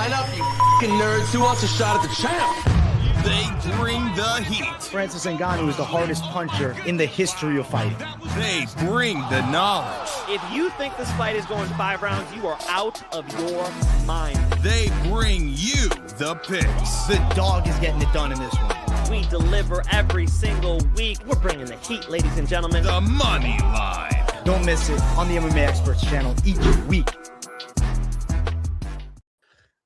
Line up, you fucking nerds. Who wants a shot at the champ? They bring the heat. Francis Ngannou is the hardest puncher in the history of fighting. They bring the knowledge. If you think this fight is going 5 rounds, you are out of your mind. They bring you the picks. The dog is getting it done in this one. We deliver every single week. We're bringing the heat, ladies and gentlemen. The Moneyline. Don't miss it on the MMA Experts channel each week.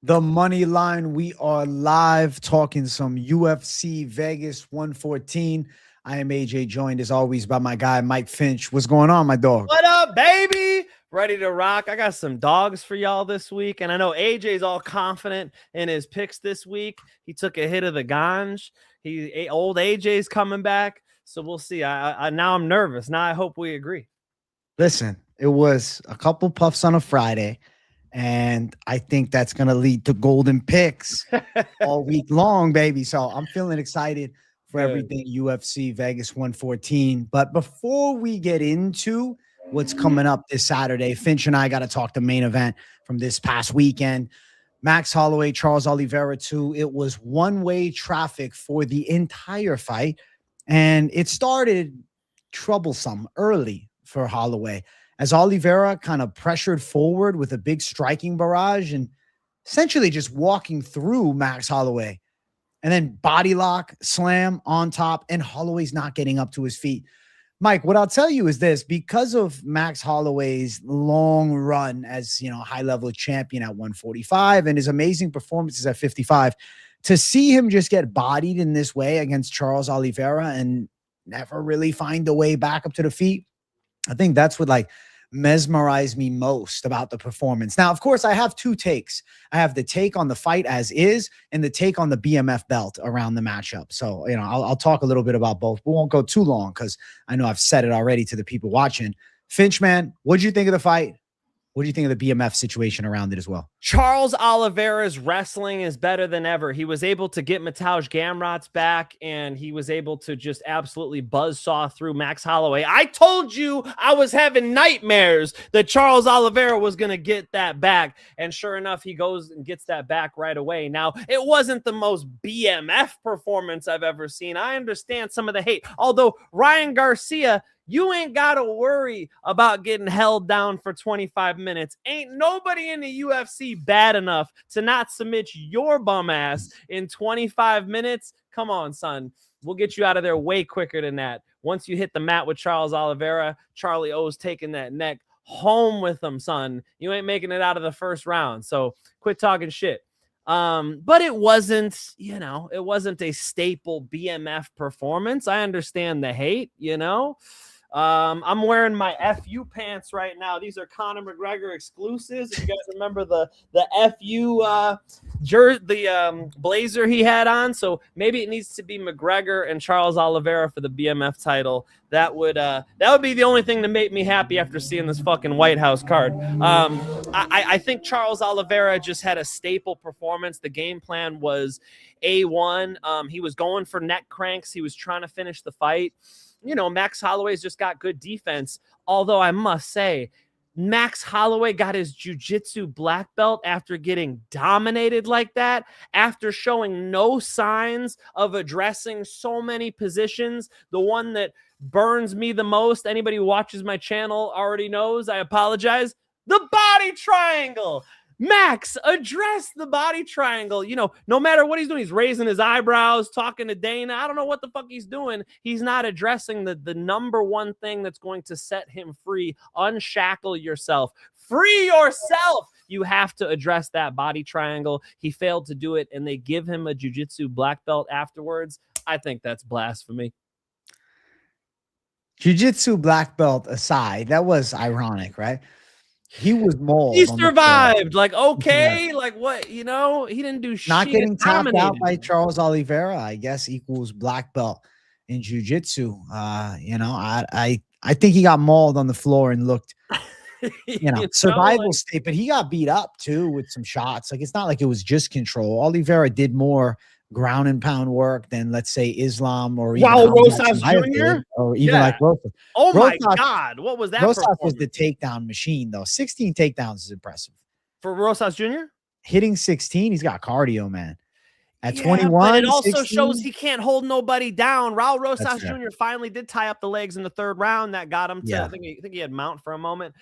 The Moneyline. We are live talking some UFC Vegas 114. I am AJ, joined as always by my guy, Mike Finch. What's going on, my dog? What up, baby? Ready to rock. I got some dogs for y'all this week. And I know AJ's all confident in his picks this week. He took a hit of the ganj. Old AJ's coming back. So we'll see. Now I'm nervous. Now I hope we agree. Listen, it was a couple puffs on a Friday. And I think that's going to lead to golden picks all week long, baby. So I'm feeling excited for everything UFC Vegas 114. But before we get into what's coming up this Saturday, Finch and I got to talk the main event from this past weekend. Max Holloway, Charles Oliveira 2. It was one-way traffic for the entire fight. And it started troublesome early for Holloway, as Oliveira kind of pressured forward with a big striking barrage and essentially just walking through Max Holloway, and then body lock, slam on top, and Holloway's not getting up to his feet. Mike, what I'll tell you is this: because of Max Holloway's long run as, high-level champion at 145 and his amazing performances at 55, to see him just get bodied in this way against Charles Oliveira and never really find a way back up to the feet, I think that's what mesmerized me most about the performance. Now, of course, I have two takes. I have the take on the fight as is and the take on the BMF belt around the matchup. So, I'll talk a little bit about both. We won't go too long because I know I've said it already to the people watching. Finch, man, what'd you think of the fight? What do you think of the BMF situation around it as well? Charles Oliveira's wrestling is better than ever. He was able to get Mateusz Gamrot's back, and he was able to just absolutely buzzsaw through Max Holloway. I told you I was having nightmares that Charles Oliveira was going to get that back, and sure enough, he goes and gets that back right away. Now, it wasn't the most BMF performance I've ever seen. I understand some of the hate, although Ryan Garcia, you ain't got to worry about getting held down for 25 minutes. Ain't nobody in the UFC bad enough to not submit your bum ass in 25 minutes. Come on, son. We'll get you out of there way quicker than that. Once you hit the mat with Charles Oliveira, Charlie O's taking that neck home with him, son. You ain't making it out of the first round. So quit talking shit. But it wasn't, it wasn't a staple BMF performance. I understand the hate, I'm wearing my FU pants right now. These are Conor McGregor exclusives. If you guys remember the FU the blazer he had on, so maybe it needs to be McGregor and Charles Oliveira for the BMF title. That would be the only thing to make me happy after seeing this fucking White House card. I think Charles Oliveira just had a staple performance. The game plan was A1. He was going for neck cranks. He was trying to finish the fight. Max Holloway's just got good defense. Although I must say, Max Holloway got his jiu-jitsu black belt after getting dominated like that, after showing no signs of addressing so many positions. The one that burns me the most, anybody who watches my channel already knows, I apologize, the body triangle. Max, address the body triangle. No matter what he's doing, he's raising his eyebrows, talking to Dana. I don't know what the fuck he's doing. He's not addressing the number one thing that's going to set him free. Unshackle yourself. Free yourself. You have to address that body triangle. He failed to do it, and they give him a jiu-jitsu black belt afterwards. I think that's blasphemy. Jiu-jitsu black belt aside, that was ironic, right? He was mauled. He survived. Okay. What? He didn't do shit. Not getting tapped out by Charles Oliveira, I guess, equals black belt in jiu-jitsu. I think he got mauled on the floor and looked, survival state, but he got beat up too with some shots. It's not like it was just control. Oliveira did more ground and pound work than, let's say, Islam or even Rosas Jr. or even like Rosas. Oh my God, what was that? Rosas was the takedown machine, though. 16 takedowns is impressive for Rosas Jr. hitting 16, he's got cardio, man. At Yeah, 21, but it also 16, shows he can't hold nobody down. Raul Rosas fair. Jr. finally did tie up the legs in the 3rd round. That got him to, Yeah. I think he had mount for a moment.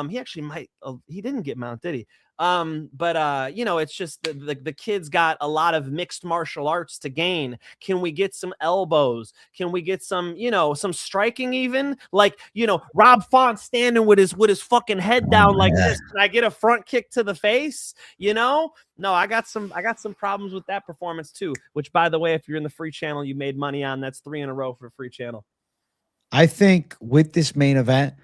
He actually might, he didn't get mount, did he? You know, it's just the kid's got a lot of mixed martial arts to gain. Can we get some elbows? Can we get some, you know, some striking even? Like, you know, Rob Font standing with his fucking head down like this. Can I get a front kick to the face? You know? No, I got some problems with that performance too, which, by the way, if you're in the free channel, you made money on. That's 3 in a row for free channel. I think with this main event,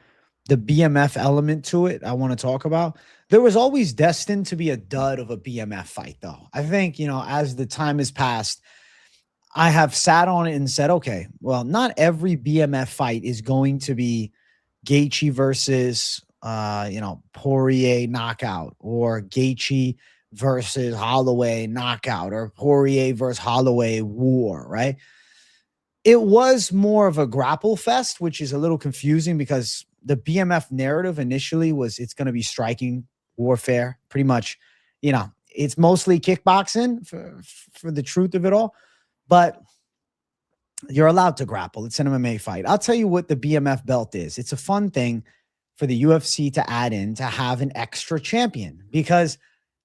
the BMF element to it, I want to talk about. There was always destined to be a dud of a BMF fight, though. I think, you know, as the time has passed, I have sat on it and said, okay, well, not every BMF fight is going to be Gaethje versus, you know, Poirier knockout, or Gaethje versus Holloway knockout, or Poirier versus Holloway war, right? It was more of a grapple fest, which is a little confusing because the BMF narrative initially was it's going to be striking warfare, pretty much. You know, it's mostly kickboxing for the truth of it all, but you're allowed to grapple. It's an MMA fight. I'll tell you what the BMF belt is. It's a fun thing for the UFC to add in, to have an extra champion, because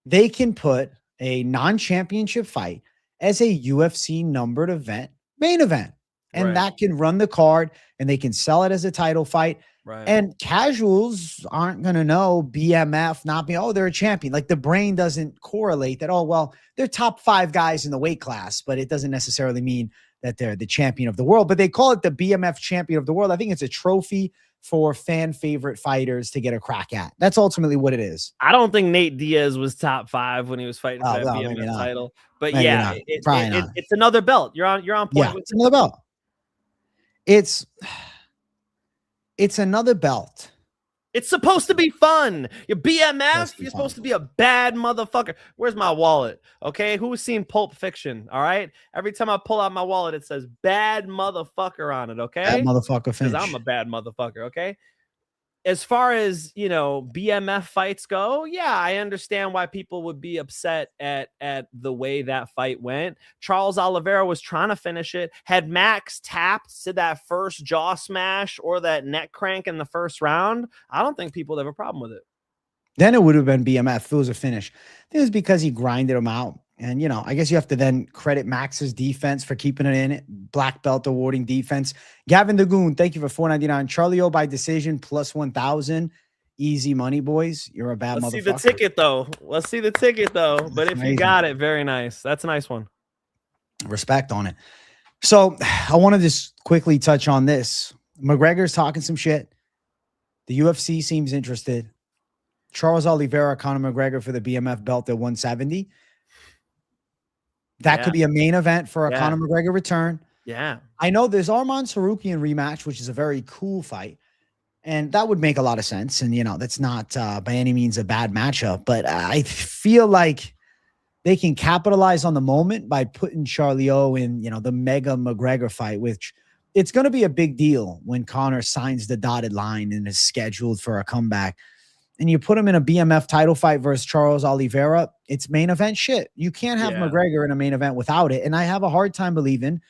they can put a non-championship fight as a UFC numbered event, main event. And that can run the card, and they can sell it as a title fight. Right. And casuals aren't going to know BMF not being, oh, they're a champion. Like, the brain doesn't correlate that, oh, well, they're top 5 guys in the weight class, but it doesn't necessarily mean that they're the champion of the world. But they call it the BMF champion of the world. I think it's a trophy for fan favorite fighters to get a crack at. That's ultimately what it is. I don't think Nate Diaz was top 5 when he was fighting for that BMF title. But maybe yeah, it's another belt. You're on point. Yeah, it's another belt. It's another belt. It's supposed to be fun. Your BMF, you're supposed to be a bad motherfucker. Where's my wallet? Okay, who's seen Pulp Fiction? All right, every time I pull out my wallet, it says bad motherfucker on it. Okay, bad motherfucker. Because I'm a bad motherfucker. Okay. As far as, you know, BMF fights go, yeah, I understand why people would be upset at the way that fight went. Charles Oliveira was trying to finish it. Had Max tapped to that first jaw smash or that neck crank in the first round, I don't think people would have a problem with it. Then it would have been BMF if it was a finish. I think it was because he grinded him out. And, you know, I guess you have to then credit Max's defense for keeping it in it. Black belt awarding defense. Gavin Dagoon, thank you for $4.99. Charlie O by decision plus 1,000. Easy money, boys. You're a bad motherfucker. Let's see the ticket, though. Let's see the ticket, though. But That's if amazing. You got it, very nice. That's a nice one. Respect on it. So I want to just quickly touch on this. McGregor's talking some shit. The UFC seems interested. Charles Oliveira, Conor McGregor for the BMF belt at 170. That could be a main event for a Conor McGregor return. Yeah. I know there's Arman Sarukian rematch, which is a very cool fight. And that would make a lot of sense. And, you know, that's not by any means a bad matchup. But I feel like they can capitalize on the moment by putting Charlie O in, you know, the mega McGregor fight, which it's going to be a big deal when Conor signs the dotted line and is scheduled for a comeback. And you put him in a BMF title fight versus Charles Oliveira, it's main event shit. You can't have McGregor in a main event without it. And I have a hard time believing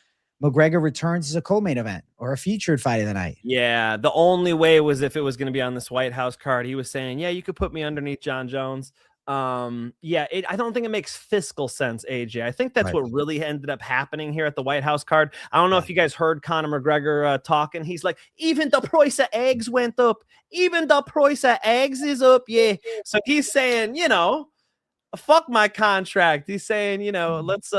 McGregor returns as a co-main event or a featured fight of the night. Yeah, the only way was if it was going to be on this White House card. He was saying, yeah, you could put me underneath John Jones. I don't think it makes fiscal sense, AJ. I think that's what really ended up happening here at the White House card. I don't know if you guys heard Conor McGregor talking. He's like, even the price of eggs went up. Even the price of eggs is up. Yeah. So he's saying, you know, fuck my contract. He's saying, you know, let's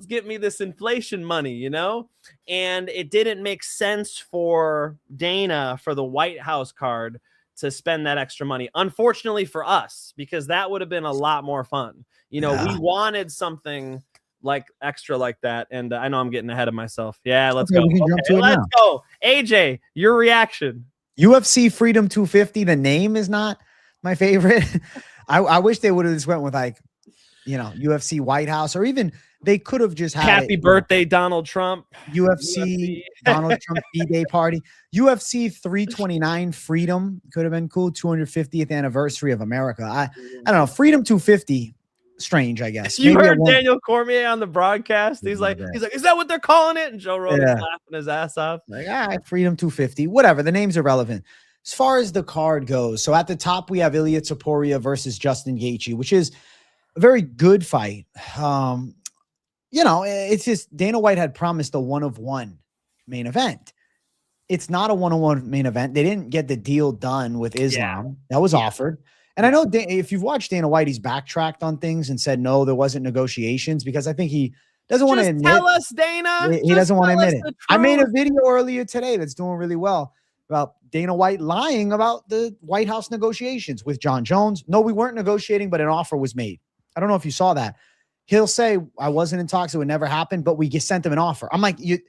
get me this inflation money, you know? And it didn't make sense for Dana for the White House card to spend that extra money. Unfortunately for us, because that would have been a lot more fun. You know, we wanted something like extra like that. And I know I'm getting ahead of myself. Yeah, let's go. Let's go. AJ, your reaction. UFC Freedom 250. The name is not my favorite. I wish they would have just went with, like, you know, UFC White House, or even They could have just had Happy birthday, Donald Trump. UFC Donald Trump D-Day party. UFC 329 Freedom could have been cool. 250th anniversary of America. I don't know. Freedom 250. Strange, I guess. You Maybe heard Daniel Cormier on the broadcast. He's like, is that what they're calling it? And Joe Rogan's laughing his ass off. Like, all right, Freedom 250. Whatever. The names are relevant. As far as the card goes, so at the top we have Ilya Topuria versus Justin Gaethje, which is a very good fight. You know, it's just Dana White had promised a 1-of-1 main event. It's not a 1-on-1 main event. They didn't get the deal done with Islam. That was offered. And I know if you've watched Dana White, he's backtracked on things and said, no, there wasn't negotiations, because I think he doesn't want to admit. Tell us, Dana. He doesn't want to admit it. I made a video earlier today that's doing really well about Dana White lying about the White House negotiations with John Jones. No, we weren't negotiating, but an offer was made. I don't know if you saw that. He'll say, I wasn't in talks. It would never happen, but we just sent him an offer. I'm like, we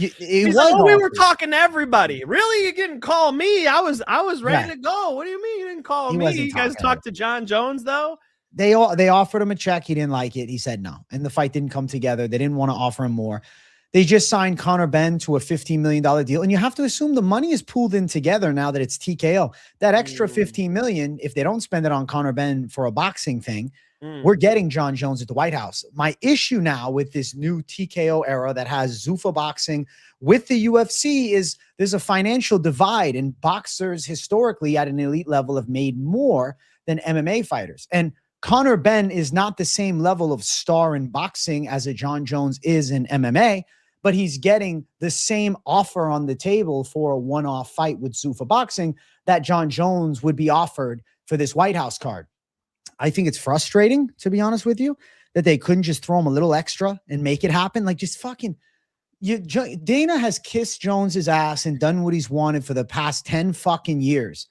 were talking to everybody. Really? You didn't call me. I was ready to go. What do you mean you didn't call me? You guys talked to John Jones, though? They offered him a check. He didn't like it. He said no. And the fight didn't come together. They didn't want to offer him more. They just signed Conor Benn to a $15 million deal. And you have to assume the money is pooled in together now that it's TKO. That extra $15 million, if they don't spend it on Conor Benn for a boxing thing, we're getting John Jones at the White House. My issue now with this new TKO era that has Zuffa boxing with the UFC is there's a financial divide, and boxers historically at an elite level have made more than MMA fighters. And Conor Benn is not the same level of star in boxing as a John Jones is in MMA, but he's getting the same offer on the table for a one-off fight with Zuffa boxing that John Jones would be offered for this White House card. I think it's frustrating, to be honest with you, that they couldn't just throw him a little extra and make it happen. Like, just fucking, Dana has kissed Jones's ass and done what he's wanted for the past 10 fucking years.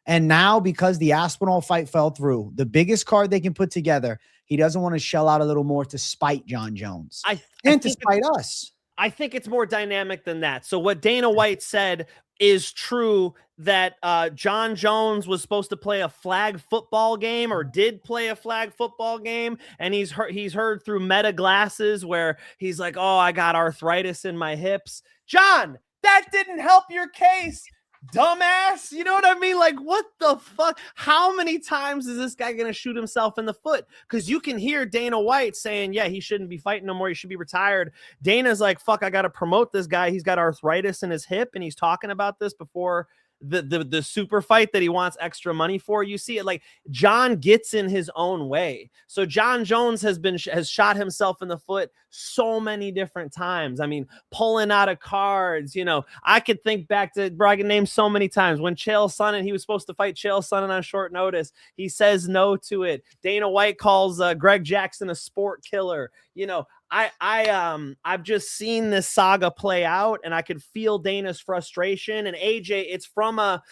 And now, because the Aspinall fight fell through, the biggest card they can put together, he doesn't want to shell out a little more to spite John Jones and to spite us. I think it's more dynamic than that. So what Dana White said is true, that John Jones was supposed to play a flag football game, or did play a flag football game. And he's heard through meta glasses where he's like, oh, I got arthritis in my hips. John, that didn't help your case, dumbass. You know what I mean? Like, what the fuck? How many times is this guy going to shoot himself in the foot? Because you can hear Dana White saying, yeah, he shouldn't be fighting no more. He should be retired. Dana's like, fuck, I got to promote this guy. He's got arthritis in his hip, and he's talking about this before the super fight that he wants extra money for. You see it, like, John gets in his own way. So John Jones has shot himself in the foot so many different times. I mean, pulling out of cards, you know, I could think back to, bro, I can name so many times when Chael Sonnen, he was supposed to fight Chael Sonnen on short notice. He says no to it. Dana White calls Greg Jackson a sport killer. You know, I've just seen this saga play out, and I could feel Dana's frustration. And AJ, it's from a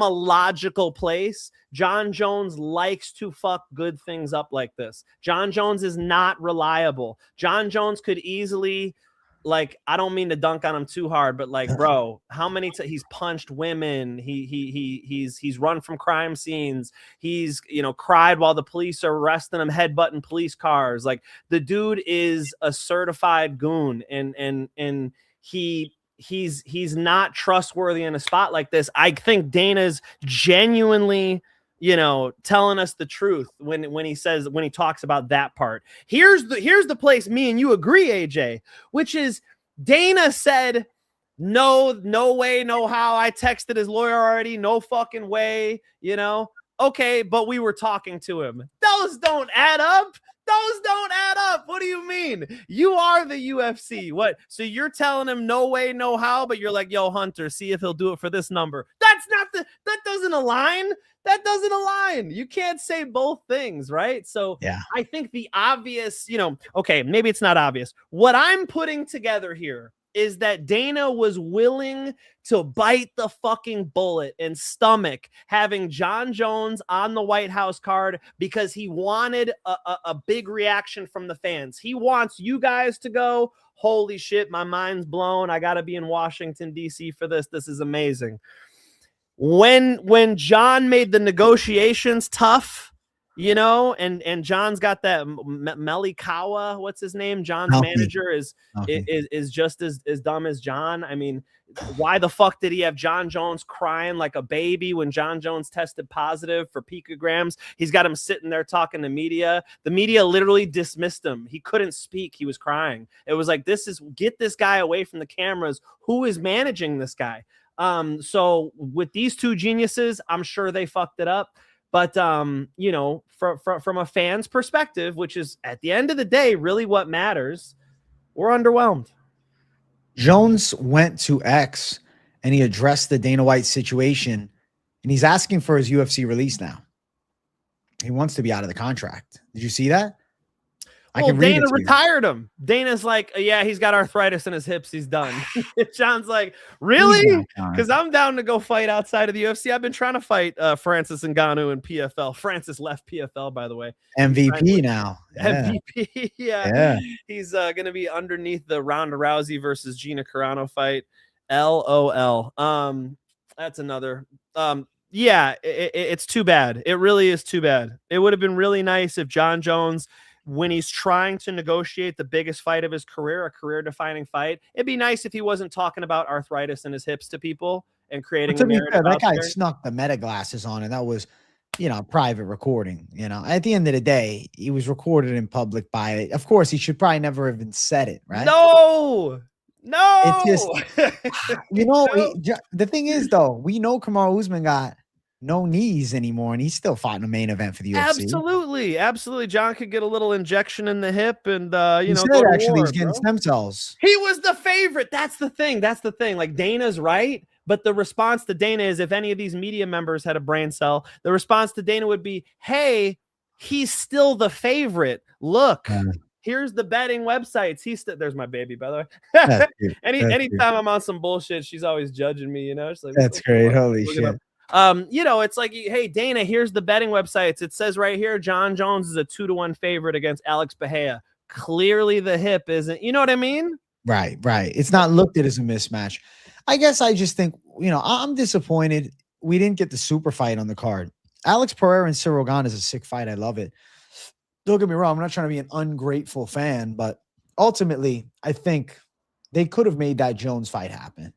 logical place. John Jones likes to fuck good things up like this. John Jones is not reliable. John Jones could easily, like, I don't mean to dunk on him too hard, but like, bro, how many he's punched women, he's run from crime scenes, he's, you know, cried while the police are arresting him, headbutting police cars. Like, the dude is a certified goon, and he's not trustworthy in a spot like this. I think Dana's genuinely, you know, telling us the truth when he talks about that part. Here's the place me and you agree, AJ, which is Dana said, no way, no how. I texted his lawyer already. No fucking way, you know? Okay, but we were talking to him. Those don't add up. Those don't add up. What do you mean? You are the UFC. What? So you're telling him no way, no how, but you're like, yo, Hunter, see if he'll do it for this number. That doesn't align. That doesn't align. You can't say both things, right? So yeah. I think the obvious, you know, okay, maybe it's not obvious. What I'm putting together here is that Dana was willing to bite the fucking bullet and stomach having John Jones on the White House card because he wanted a big reaction from the fans. He wants you guys to go, holy shit, my mind's blown. I got to be in Washington, D.C. for this. This is amazing. When John made the negotiations tough, you know, and John's got that Melikawa, what's his name? John's Healthy. manager is just as dumb as John. I mean, why the fuck did he have John Jones crying like a baby when John Jones tested positive for picograms? He's got him sitting there talking to media. The media literally dismissed him. He couldn't speak. He was crying. It was like, get this guy away from the cameras. Who is managing this guy? So with these two geniuses, I'm sure they fucked it up. But, you know, from a fan's perspective, which is at the end of the day, really what matters, we're underwhelmed. Jones went to X and he addressed the Dana White situation, and he's asking for his UFC release now. He wants to be out of the contract. Did you see that? Well, Dana retired him. Dana's like, yeah, he's got arthritis in his hips. He's done. John's like, really? Because I'm down to go fight outside of the UFC. I've been trying to fight Francis Ngannou in PFL. Francis left PFL, by the way. MVP now. Yeah. MVP, yeah. He's going to be underneath the Ronda Rousey versus Gina Carano fight. LOL. That's another. Yeah, it's too bad. It really is too bad. It would have been really nice if John Jones, when he's trying to negotiate the biggest fight of his career, a career-defining fight, it'd be nice if he wasn't talking about arthritis in his hips to people and creating a narrative. That guy snuck the meta glasses on, and that was, you know, private recording. You know, at the end of the day, he was recorded in public by it. Of course, he should probably never have even said it, right? No. It's just, you know, the thing is, though, we know Kamaru Usman got no knees anymore, and he's still fighting a main event for the UFC. Absolutely. John could get a little injection in the hip, and you know, he's getting stem cells. He was the favorite. That's the thing. Like, Dana's right, but the response to Dana is, if any of these media members had a brain cell, the response to Dana would be, "Hey, he's still the favorite. Look." Here's the betting websites. There's my baby, by the way. Anytime I'm on some bullshit, she's always judging me, you know. She's like, that's great. Holy shit. You know, it's like, hey, Dana, here's the betting websites. It says right here, John Jones is a 2-1 favorite against Alex Bahia. Clearly the hip isn't, you know what I mean? Right. It's not looked at as a mismatch. I guess I just think, you know, I'm disappointed we didn't get the super fight on the card. Alex Pereira and Cyril Gane is a sick fight. I love it. Don't get me wrong. I'm not trying to be an ungrateful fan, but ultimately, I think they could have made that Jones fight happen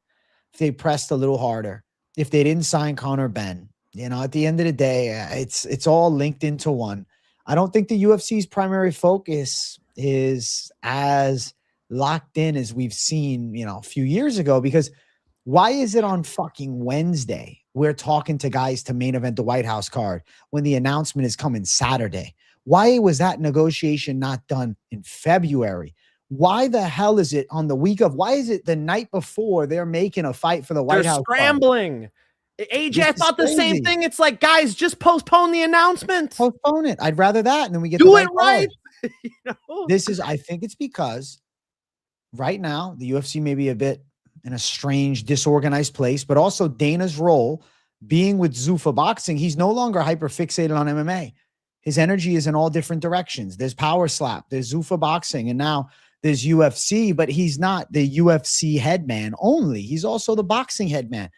if they pressed a little harder. If they didn't sign Conor Ben, you know, at the end of the day, it's all linked into one. I don't think the UFC's primary focus is as locked in as we've seen, you know, a few years ago, because why is it on fucking Wednesday we're talking to guys to main event the White House card when the announcement is coming Saturday? Why was that negotiation not done in February? Why the hell is it on the week of? Why is it the night before they're making a fight for the White House? Scrambling. AJ, I thought the same thing. It's like, guys, just postpone the announcement. Postpone it. I'd rather that, and then we get do it right. You know? I think it's because right now the UFC may be a bit in a strange, disorganized place, but also Dana's role being with Zuffa Boxing, he's no longer hyper fixated on MMA. His energy is in all different directions. There's Power Slap, there's Zuffa Boxing, and now there's UFC, but he's not the UFC headman only. He's also the boxing headman.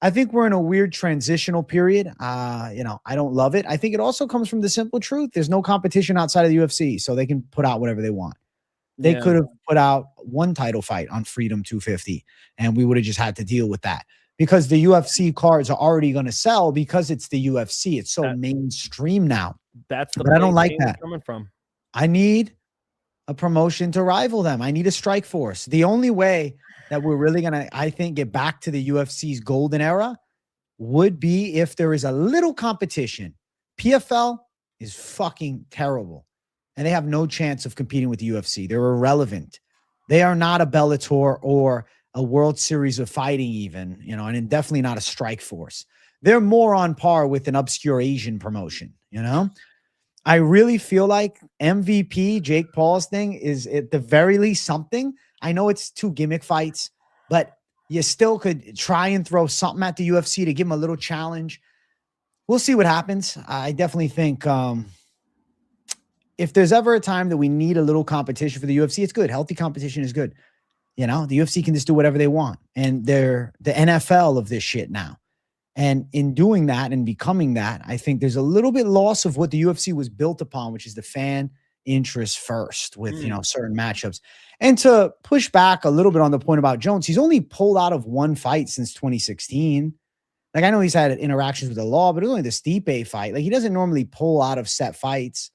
I think we're in a weird transitional period. You know, I don't love it. I think it also comes from the simple truth. There's no competition outside of the UFC, so they can put out whatever they want. They could have put out one title fight on Freedom 250, and we would have just had to deal with that. Because the UFC cards are already going to sell because it's the UFC. It's so mainstream now. That's the. But I don't like that. Coming from. I need a promotion to rival them. I need a strike force. The only way that we're really going to, I think, get back to the UFC's golden era would be if there is a little competition. PFL is fucking terrible, and they have no chance of competing with the UFC. They're irrelevant. They are not a Bellator or a World Series of Fighting even, you know, and definitely not a Strike Force. They're more on par with an obscure Asian promotion, you know? I really feel like MVP, Jake Paul's thing, is at the very least something. I know it's 2 gimmick fights, but you still could try and throw something at the UFC to give them a little challenge. We'll see what happens. I definitely think if there's ever a time that we need a little competition for the UFC, it's good. Healthy competition is good. You know, the UFC can just do whatever they want. And they're the NFL of this shit now. And in doing that and becoming that, I think there's a little bit loss of what the UFC was built upon, which is the fan interest first with, certain matchups. And to push back a little bit on the point about Jones, he's only pulled out of one fight since 2016. Like, I know he's had interactions with the law, but it was only the Stipe fight. Like, he doesn't normally pull out of set fights.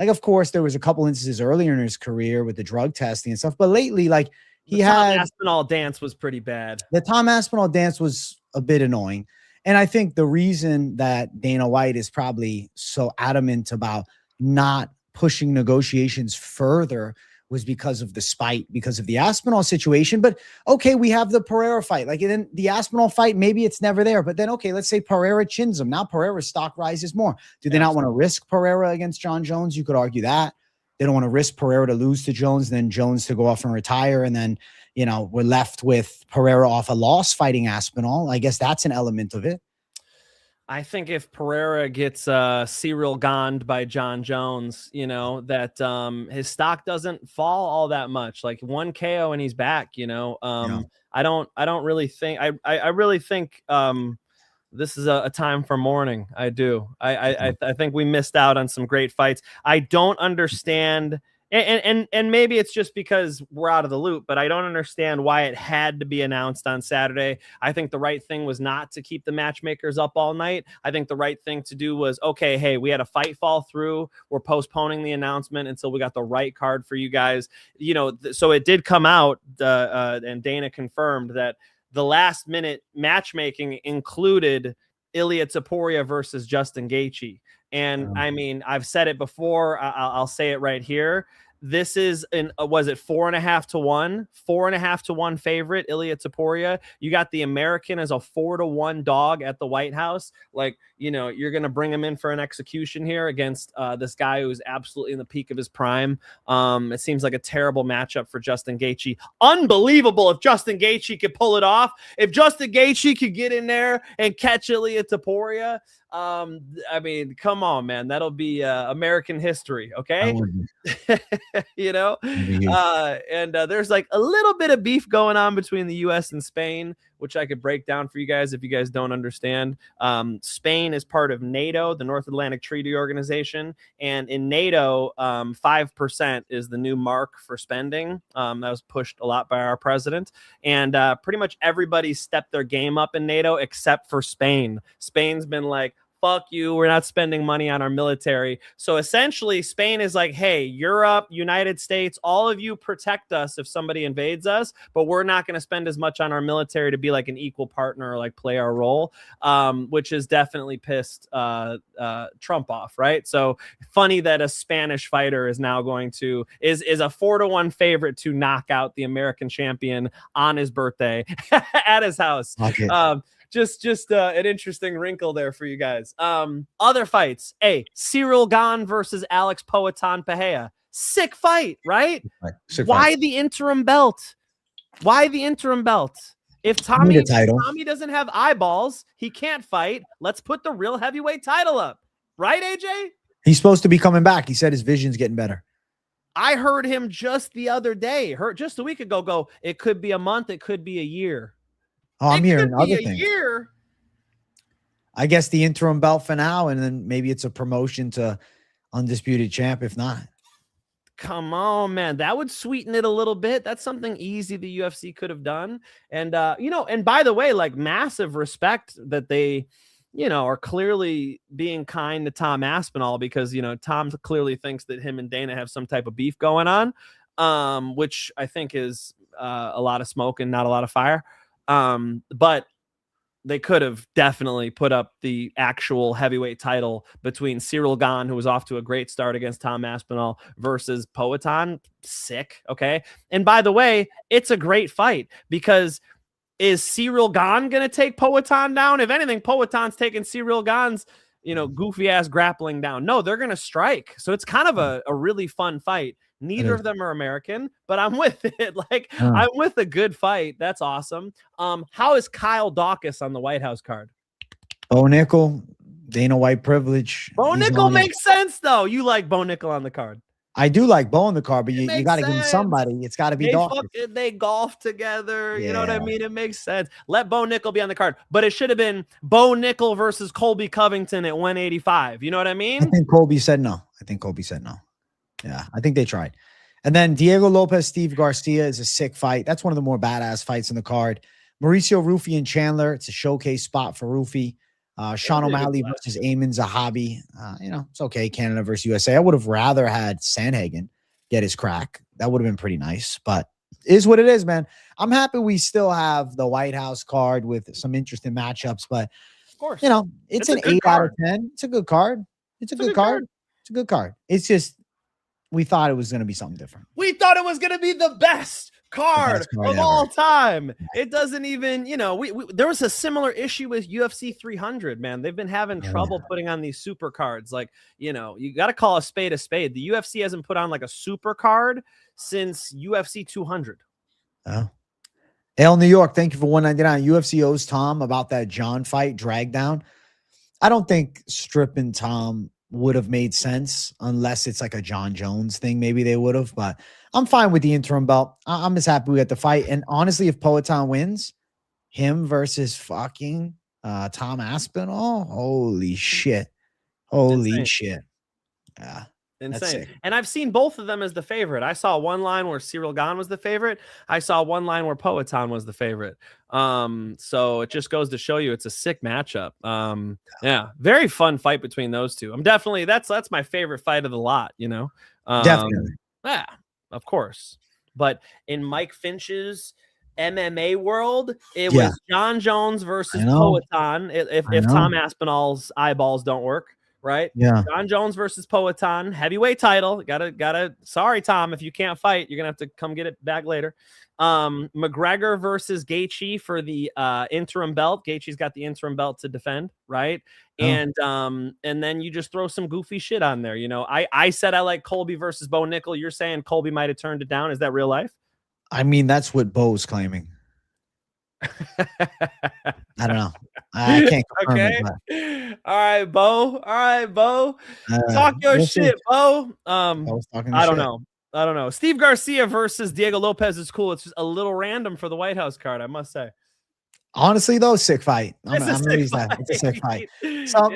Like, of course, there was a couple instances earlier in his career with the drug testing and stuff, but lately, like, the Tom Aspinall dance was pretty bad. The Tom Aspinall dance was a bit annoying. And I think the reason that Dana White is probably so adamant about not pushing negotiations further was because of the spite, because of the Aspinall situation. But okay, we have the Pereira fight. Like, then the Aspinall fight, maybe it's never there. But then, okay, let's say Pereira chins him. Now Pereira's stock rises more. Do they not want to risk Pereira against John Jones? You could argue that. They don't want to risk Pereira to lose to Jones, then Jones to go off and retire. And then, we're left with Pereira off a loss fighting Aspinall. I guess that's an element of it. I think if Pereira gets serial goned by John Jones, that his stock doesn't fall all that much. Like, one KO and he's back. I don't really think. I really think this is a time for mourning. I do. I think we missed out on some great fights. I don't understand. And maybe it's just because we're out of the loop, but I don't understand why it had to be announced on Saturday. I think the right thing was not to keep the matchmakers up all night. I think the right thing to do was, okay, hey, we had a fight fall through. We're postponing the announcement until we got the right card for you guys. So it did come out, and Dana confirmed that the last minute matchmaking included Ilia Topuria versus Justin Gaethje. And I mean, I've said it before. I'll say it right here. This is was it 4.5 to 1, 4.5 to 1 favorite, Ilia Topuria. You got the American as a 4 to 1 dog at the White House. Like, you're going to bring him in for an execution here against this guy who's absolutely in the peak of his prime. It seems like a terrible matchup for Justin Gaethje. Unbelievable if Justin Gaethje could pull it off. If Justin Gaethje could get in there and catch Ilia Topuria, I mean, come on, man, that'll be American history. Okay. There's like a little bit of beef going on between the US and Spain, which I could break down for you guys if you guys don't understand. Spain is part of NATO, the North Atlantic Treaty Organization. And in NATO, 5% is the new mark for spending. That was pushed a lot by our president. And pretty much everybody stepped their game up in NATO except for Spain. Spain's been like, fuck you, we're not spending money on our military. So essentially, Spain is like, hey, Europe, United States, all of you protect us if somebody invades us, but we're not going to spend as much on our military to be like an equal partner or like play our role, which has definitely pissed Trump off, right? So funny that a Spanish fighter is now is a 4 to 1 favorite to knock out the American champion on his birthday at his house. Okay. Just an interesting wrinkle there for you guys. Other fights. Cyril Gane versus Alex Poatan Pereira. Sick fight, right? Why the interim belt? If Tommy doesn't have eyeballs, he can't fight. Let's put the real heavyweight title up. Right, AJ? He's supposed to be coming back. He said his vision's getting better. I heard him just the other day, just a week ago, go, it could be a month, it could be a year. Oh, I'm hearing other things. Year. I guess the interim belt for now, and then maybe it's a promotion to undisputed champ. If not, come on, man, that would sweeten it a little bit. That's something easy the UFC could have done. And and by the way, like, massive respect that they, are clearly being kind to Tom Aspinall, because Tom clearly thinks that him and Dana have some type of beef going on, which I think is a lot of smoke and not a lot of fire. But they could have definitely put up the actual heavyweight title between Cyril Gane, who was off to a great start against Tom Aspinall, versus Poatan. Sick. Okay. And by the way, it's a great fight, because is Cyril Gane going to take Poatan down? If anything, Poatan's taking Cyril Gane's, goofy ass grappling down. No, they're going to strike. So it's kind of a really fun fight. Neither of them are American, but I'm with it. Like, I'm with a good fight. That's awesome. How is Kyle Dawkins on the White House card? Bo Nickel, Dana White privilege. Bo Nickel makes sense, though. You like Bo Nickel on the card? I do like Bo in the card, but you makes got to give him sense. somebody. It's got to be Dawkins. They golf together. You know what I Yeah. mean? It makes sense. Let Bo Nickel be on the card, but it should have been Bo Nickel versus Colby Covington at 185. You know what I mean? I think Colby said no. Yeah, I think they tried. And then Diego Lopez, Steve Garcia is a sick fight. That's one of the more badass fights in the card. Mauricio Rufy and Chandler. It's a showcase spot for Rufy. Sean O'Malley versus Eamon Zahabi. It's okay. Canada versus USA. I would have rather had Sandhagen get his crack. That would have been pretty nice, but is what it is, man. I'm happy we still have the White House card with some interesting matchups, but of course, it's an 8 out of 10. It's a good card. It's a good card. It's a good card. It's just, we thought it was going to be something different. We thought it was going to be the best card of all time. It doesn't even, there was a similar issue with UFC 300, man. They've been having trouble putting on these super cards. Like, you got to call a spade a spade. The UFC hasn't put on like a super card since UFC 200. Oh. Ale New York, thank you for 199. UFC owes Tom about that John fight drag down. I don't think stripping Tom would have made sense unless it's like a John Jones thing. Maybe they would have, but I'm fine with the interim belt. I'm just happy we got the fight. And honestly, if Poatan wins, him versus fucking Tom Aspinall, holy shit. Holy shit. Yeah. Insane. And I've seen both of them as the favorite. I saw one line where Cyril Gane was the favorite. I saw one line where Poatan was the favorite. So it just goes to show you it's a sick matchup. Yeah, very fun fight between those two. I'm definitely that's my favorite fight of the lot, Definitely. Yeah, of course. But in Mike Finch's MMA world, it was John Jones versus Poatan. If Tom Aspinall's eyeballs don't work. Right? Yeah. John Jones versus Poatan, heavyweight title. Gotta. Sorry, Tom, if you can't fight, you're gonna have to come get it back later. McGregor versus Gaethje for the interim belt. Gaethje's got the interim belt to defend, right? And then you just throw some goofy shit on there. I said I like Colby versus Bo Nickel. You're saying Colby might have turned it down. Is that real life? I mean, that's what Bo's claiming. I don't know. I can't confirm it. All right, Bo. Talk your shit, Bo. I don't know. Steve Garcia versus Diego Lopez is cool. It's just a little random for the White House card, I must say. Honestly, though, sick fight. It's a sick fight. So,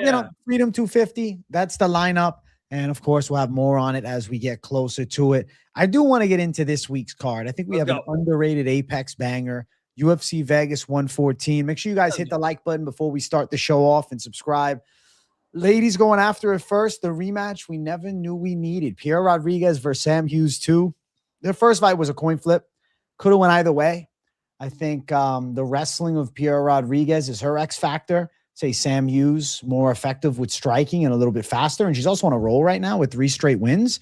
Freedom 250, that's the lineup. And of course, we'll have more on it as we get closer to it. I do want to get into this week's card. I think we have an underrated Apex banger. UFC Vegas 114. Make sure you guys hit the like button before we start the show off and subscribe. Ladies going after it first. The rematch we never knew we needed. Pierre Rodriguez versus Sam Hughes 2. Their first fight was a coin flip. Could have went either way. I think the wrestling of Pierre Rodriguez is her X factor. Say Sam Hughes more effective with striking and a little bit faster. And she's also on a roll right now with 3 straight wins.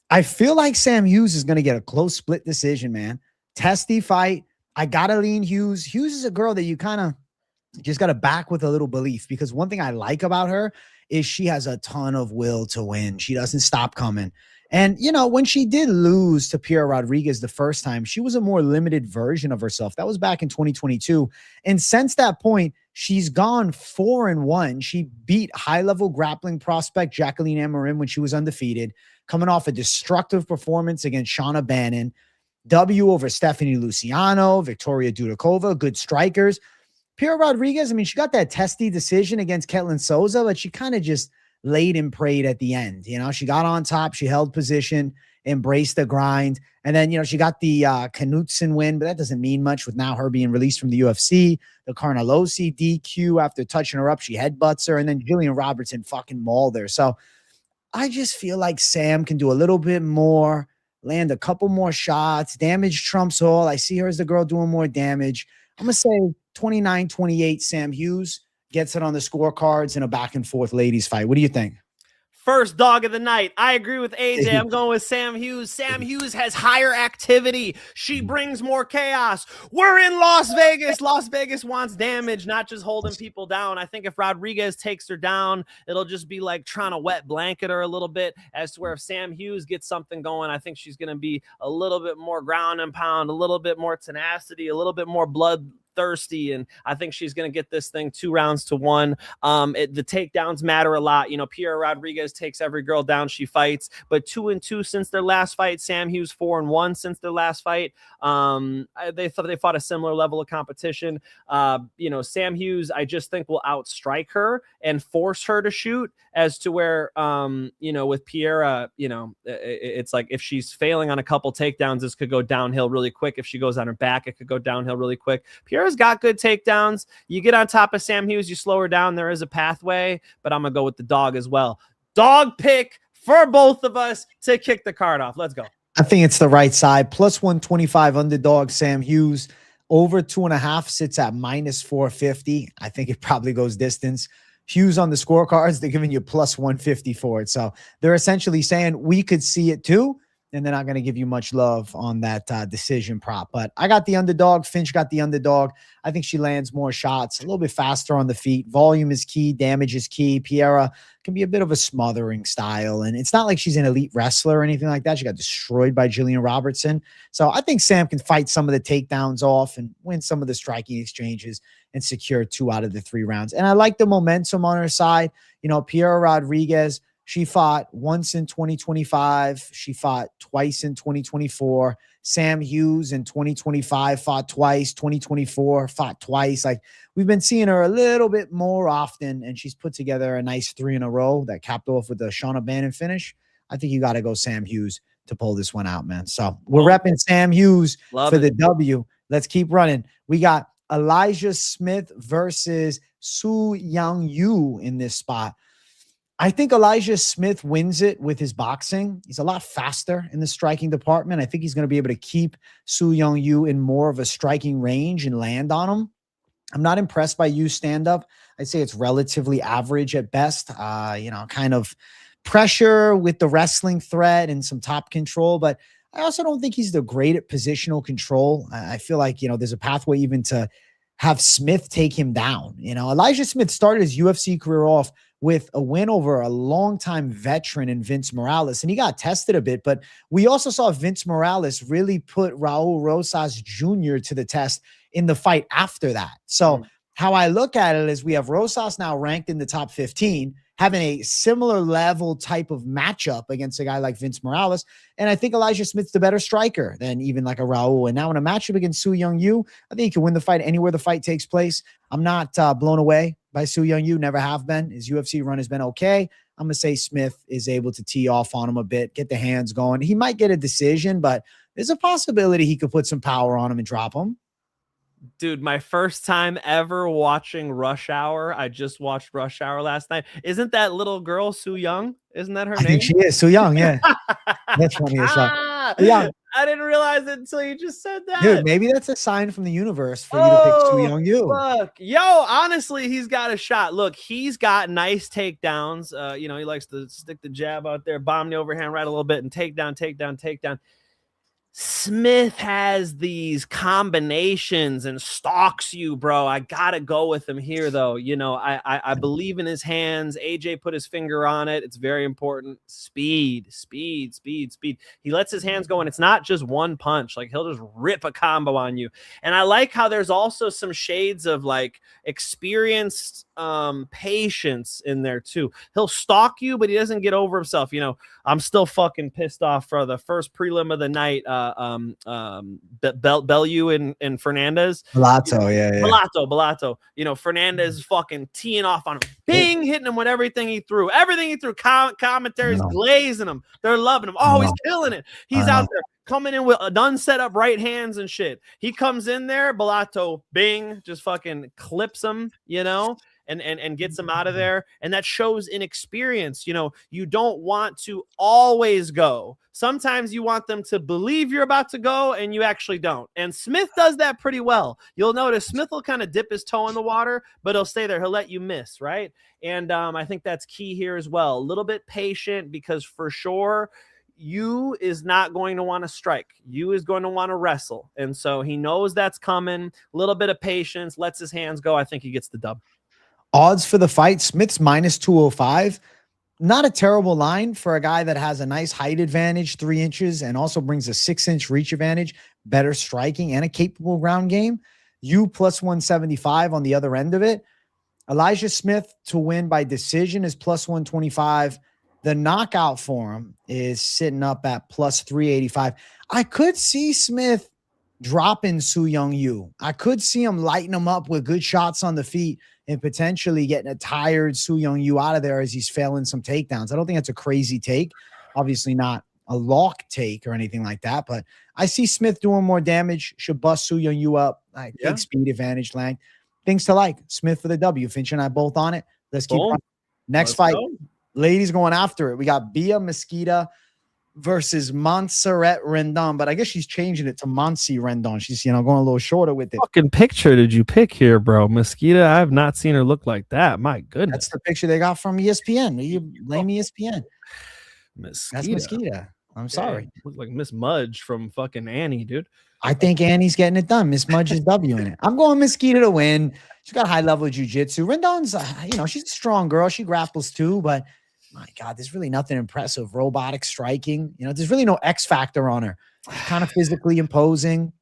I feel like Sam Hughes is going to get a close split decision, man. Testy fight. I got to lean Hughes. Hughes is a girl that you kind of just got to back with a little belief, because one thing I like about her is she has a ton of will to win. She doesn't stop coming. And, when she did lose to Pierre Rodriguez the first time, she was a more limited version of herself. That was back in 2022. And since that point, she's gone 4-1. She beat high-level grappling prospect Jacqueline Amarin when she was undefeated, coming off a destructive performance against Shauna Bannon. W over Stephanie Luciano, Victoria Dudakova, good strikers. Pierre Rodriguez, she got that testy decision against Ketlin Sousa, but she kind of just laid and prayed at the end. She got on top, she held position, embraced the grind. And then, she got the Knutson win, but that doesn't mean much with now her being released from the UFC. The Carnelossi DQ after touching her up, she headbutts her. And then Jillian Robertson fucking mauled her. So I just feel like Sam can do a little bit more, land a couple more shots, damage trumps all. I see her as the girl doing more damage. I'm going to say 29-28 Sam Hughes gets it on the scorecards in a back and forth ladies fight. What do you think? First dog of the night. I agree with AJ. I'm going with Sam Hughes. Sam Hughes has higher activity. She brings more chaos. We're in Las Vegas. Las Vegas wants damage, not just holding people down. I think if Rodriguez takes her down, it'll just be like trying to wet blanket her a little bit, as to where if Sam Hughes gets something going, I think she's going to be a little bit more ground and pound, a little bit more tenacity, a little bit more blood thirsty, and I think she's going to get this thing 2 rounds to 1. The takedowns matter a lot. You know, Piera Rodriguez takes every girl down she fights, but 2-2 since their last fight. Sam Hughes 4-1 since their last fight. They fought a similar level of competition. You know, Sam Hughes, I just think will outstrike her and force her to shoot, as to where, you know, with Piera, you know, it's like if she's failing on a couple takedowns, this could go downhill really quick. If she goes on her back, it could go downhill really quick. Piera's got good takedowns. You get on top of Sam Hughes, you slow her down. There is a pathway, but I'm going to go with the dog as well. Dog pick for both of us to kick the card off. Let's go. I think it's the right side. Plus 125 underdog Sam Hughes. Over 2.5 sits at minus 450. I think it probably goes distance. Hughes on the scorecards, they're giving you plus 150 for it. So they're essentially saying we could see it too, and they're not going to give you much love on that decision prop. But I got the underdog. Finch got the underdog. I think she lands more shots, a little bit faster on the feet. Volume is key. Damage is key. Piera can be a bit of a smothering style, and it's not like she's an elite wrestler or anything like that. She got destroyed by Jillian Robertson. So I think Sam can fight some of the takedowns off and win some of the striking exchanges and secure 2 out of the 3 rounds. And I like the momentum on her side. You know, Piera Rodriguez, she fought once in 2025. She fought twice in 2024. Sam Hughes in 2025 fought twice. 2024 fought twice. Like, we've been seeing her a little bit more often, and she's put together a nice 3 in a row that capped off with the Shauna Bannon finish. I think you got to go Sam Hughes to pull this one out, man. So we're repping Sam Hughes for the W. Let's keep running. We got Elijah Smith versus Su Yang Yu in this spot. I think Elijah Smith wins it with his boxing. He's a lot faster in the striking department. I think he's going to be able to keep Su Yang Yu in more of a striking range and land on him. I'm not impressed by Yu's stand-up. I'd say it's relatively average at best. You know, kind of pressure with the wrestling threat and some top control, but I also don't think he's the great at positional control. I feel like, you know, there's a pathway even to have Smith take him down. You know, Elijah Smith started his UFC career off with a win over a longtime veteran in Vince Morales, and he got tested a bit, but we also saw Vince Morales really put Raul Rosas Jr. to the test in the fight after that. So how I look at it is we have Rosas now ranked in the top 15, having a similar level type of matchup against a guy like Vince Morales. And I think Elijah Smith's the better striker than even like a Raul. And now in a matchup against Su Yung Yu, I think he can win the fight anywhere the fight takes place. I'm not blown away by Su Yung Yu, never have been. His UFC run has been okay. I'm going to say Smith is able to tee off on him a bit, get the hands going. He might get a decision, but there's a possibility he could put some power on him and drop him. Dude, my first time ever watching Rush Hour. I just watched Rush Hour last night. Isn't that little girl Su Yung? Isn't that her name? I think she is. Su Yung, yeah. That's funny as fuck. Yeah. I didn't realize it until you just said that. Dude, maybe that's a sign from the universe for you to pick Su Yung Yu. Look, yo, honestly, he's got a shot. Look, he's got nice takedowns. You know, he likes to stick the jab out there, bomb the overhand right a little bit, and takedown. Smith has these combinations and stalks you, bro. I gotta go with him here, though. You know, I believe in his hands. AJ put his finger on it. It's very important. Speed. He lets his hands go, and it's not just one punch. Like, he'll just rip a combo on you. And I like how there's also some shades of like experienced patience in there too. He'll stalk you, but he doesn't get over himself. You know, I'm still fucking pissed off for the first prelim of the night. Bellew and Fernandez. Bellato. You know, Fernandez fucking teeing off on him. Bing, hitting him with everything he threw. Commentaries glazing him. They're loving him. Oh, he's killing it. He's out there coming in with done set up right hands and shit. He comes in there, Bellato, bing, just fucking clips him, you know, and gets him out of there. And that shows inexperience. You know, you don't want to always go. Sometimes you want them to believe you're about to go, and you actually don't. And Smith does that pretty well. You'll notice Smith will kind of dip his toe in the water, but he'll stay there. He'll let you miss, right? And I think that's key here as well. A little bit patient, because for sure, Yu is not going to want to strike. Yu is going to want to wrestle. And so he knows that's coming. A little bit of patience, lets his hands go. I think he gets the dub. Odds for the fight, Smith's minus 205. Not a terrible line for a guy that has a nice height advantage, 3 inches, and also brings a 6-inch reach advantage, better striking, and a capable ground game. You plus 175 on the other end of it. Elijah Smith to win by decision is plus 125. The knockout for him is sitting up at plus 385. I could see Smith dropping Su Young Yu. I could see him lighting him up with good shots on the feet and potentially getting a tired Su Young Yu out of there as he's failing some takedowns. I don't think that's a crazy take. Obviously not a lock take or anything like that, but I see Smith doing more damage, should bust Su Young Yu up. I think speed advantage, length. Things to like. Smith for the W. Finch and I both on it. Let's keep running. Next fight. Ladies going after it. We got Bia Mesquita versus Montserrat Rendon, but I guess she's changing it to Monsi Rendon. She's, going a little shorter with it. Fucking picture did you pick here, bro? Mesquita, I have not seen her look like that. My goodness. That's the picture they got from ESPN. You blame ESPN. Mesquita. That's Mesquita. I'm sorry. Look like Miss Mudge from fucking Annie, dude. I think Annie's getting it done. Miss Mudge is W in it. I'm going Mesquita to win. She's got high level jiu-jitsu. Rendon's, she's a strong girl. She grapples too, but my God, there's really nothing impressive. Robotic striking. There's really no X factor on her. Kind of physically imposing,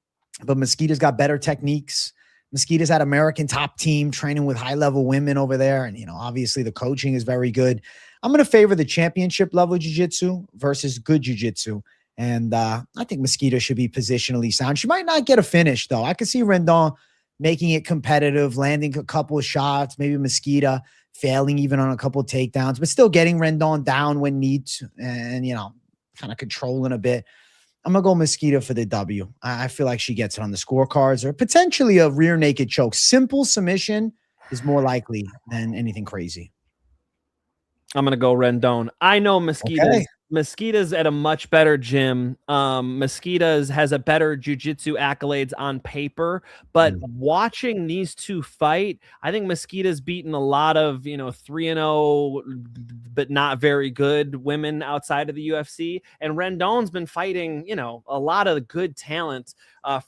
but Mesquita's got better techniques. Mesquita's at American Top Team training with high level women over there. And, obviously the coaching is very good. I'm going to favor the championship level jiu-jitsu versus good jiu-jitsu. And I think Mesquita should be positionally sound. She might not get a finish, though. I could see Rendon making it competitive, landing a couple of shots, maybe Mesquita failing even on a couple of takedowns, but still getting Rendon down when needs and, kind of controlling a bit. I'm going to go Mesquita for the W. I feel like she gets it on the scorecards or potentially a rear naked choke. Simple submission is more likely than anything crazy. I'm going to go Rendon. I know Mesquita's at a much better gym. Mesquita's has a better jiu-jitsu accolades on paper, but watching these two fight, I think Mesquita's beaten a lot of, 3-0, but not very good women outside of the UFC. And Rendon's been fighting, a lot of good talent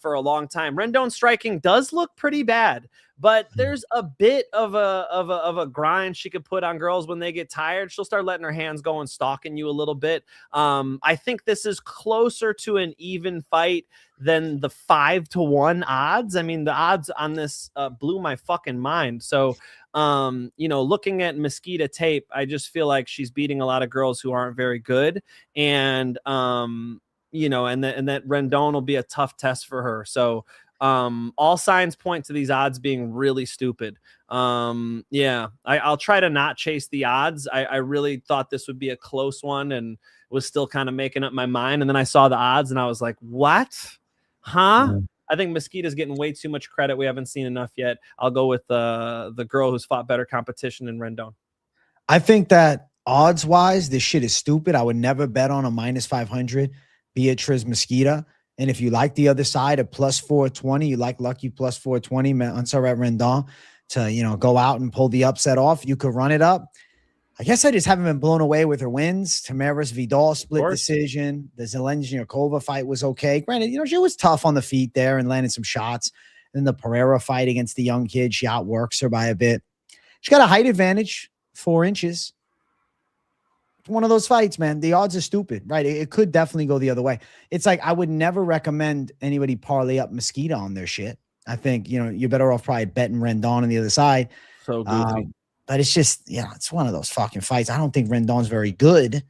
for a long time. Rendon's striking does look pretty bad, but there's a bit of a grind she could put on girls when they get tired. She'll start letting her hands go and stalking you a little bit. I think this is closer to an even fight than the 5-1 odds. I mean, the odds on this blew my fucking mind. So, looking at Mesquita tape, I just feel like she's beating a lot of girls who aren't very good. And, and that Rendon will be a tough test for her. So, all signs point to these odds being really stupid. I'll try to not chase the odds. I really thought this would be a close one and was still kind of making up my mind. And then I saw the odds and I was like, what? Huh? I think Mesquita's getting way too much credit. We haven't seen enough yet. I'll go with the girl who's fought better competition in Rendon. I think that odds wise, this shit is stupid. I would never bet on a minus 500 Beatriz Mesquita. And if you like the other side at plus 420, you like lucky plus 420 on Montserrat Rendon to, go out and pull the upset off, you could run it up. I guess I just haven't been blown away with her wins. Tamaris Vidal split decision. The Zelenjnikova fight was okay. Granted, she was tough on the feet there and landed some shots. And the Pereira fight against the young kid, she outworks her by a bit. She got a height advantage, 4 inches. One of those fights, man. The odds are stupid, right? It could definitely go the other way. It's like I would never recommend anybody parlay up Mesquita on their shit. I think, you're better off probably betting Rendon on the other side. So goofy. But it's just, it's one of those fucking fights. I don't think Rendon's very good.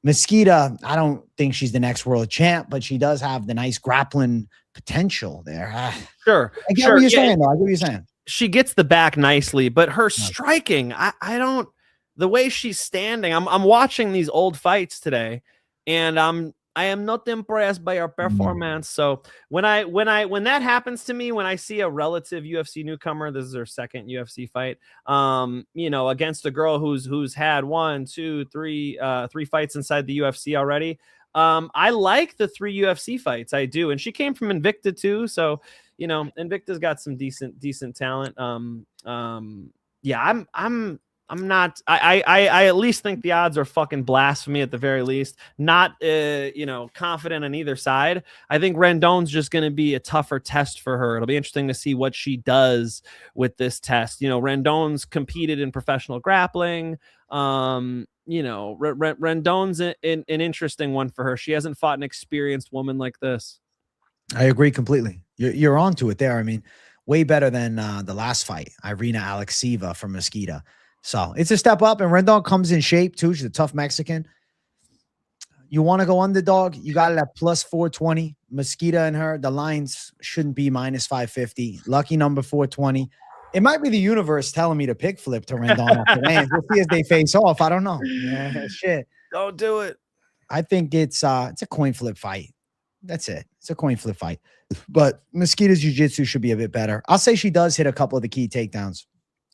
Mesquita, I don't think she's the next world champ, but she does have the nice grappling potential there. Sure. I get what you're saying, though. I get what you're saying. She gets the back nicely, but her striking, I don't. The way she's standing, I'm watching these old fights today, and I am not impressed by her performance. So when that happens to me, when I see a relative UFC newcomer, this is her second UFC fight, against a girl who's had 3 fights inside the UFC already. I like the 3 UFC fights. I do, and she came from Invicta too. So Invicta's got some decent talent. I'm not. I at least think the odds are fucking blasphemy at the very least. Not confident on either side. I think Rendon's just going to be a tougher test for her. It'll be interesting to see what she does with this test. Rendon's competed in professional grappling. Rendon's an interesting one for her. She hasn't fought an experienced woman like this. I agree completely. You're onto it there. I mean, way better than the last fight, Irina Alexieva from Mesquita. So it's a step up, and Rendon comes in shape too. She's a tough Mexican. You want to go underdog, you got it at plus 420. Mesquita and her, the lines shouldn't be minus 550. Lucky number 420. It might be the universe telling me to pick flip to Rendon after Lance. We'll see as they face off. I don't know. Yeah, shit. Don't do it. I think it's a coin flip fight. That's it. It's a coin flip fight. But Mesquita's jiu-jitsu should be a bit better. I'll say she does hit a couple of the key takedowns.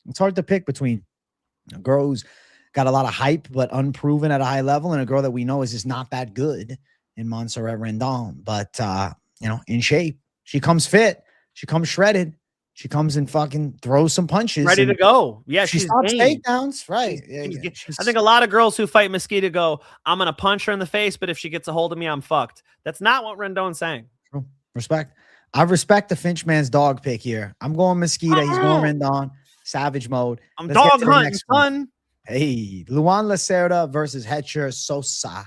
It's hard to pick between a girl who's got a lot of hype but unproven at a high level and a girl that we know is just not that good in Montserrat Rendon. But, in shape. She comes fit. She comes shredded. She comes and fucking throws some punches. Ready to go. Yeah, she she's stops game. takedowns. Right. I think a lot of girls who fight Mesquita go, I'm going to punch her in the face, but if she gets a hold of me, I'm fucked. That's not what Rendon's saying. True. Respect. I respect the Finchman's dog pick here. I'm going Mesquita. He's going Rendon. Savage mode. I'm dog hunting, son. Hey, Luan Lacerda versus Hecher Sosa.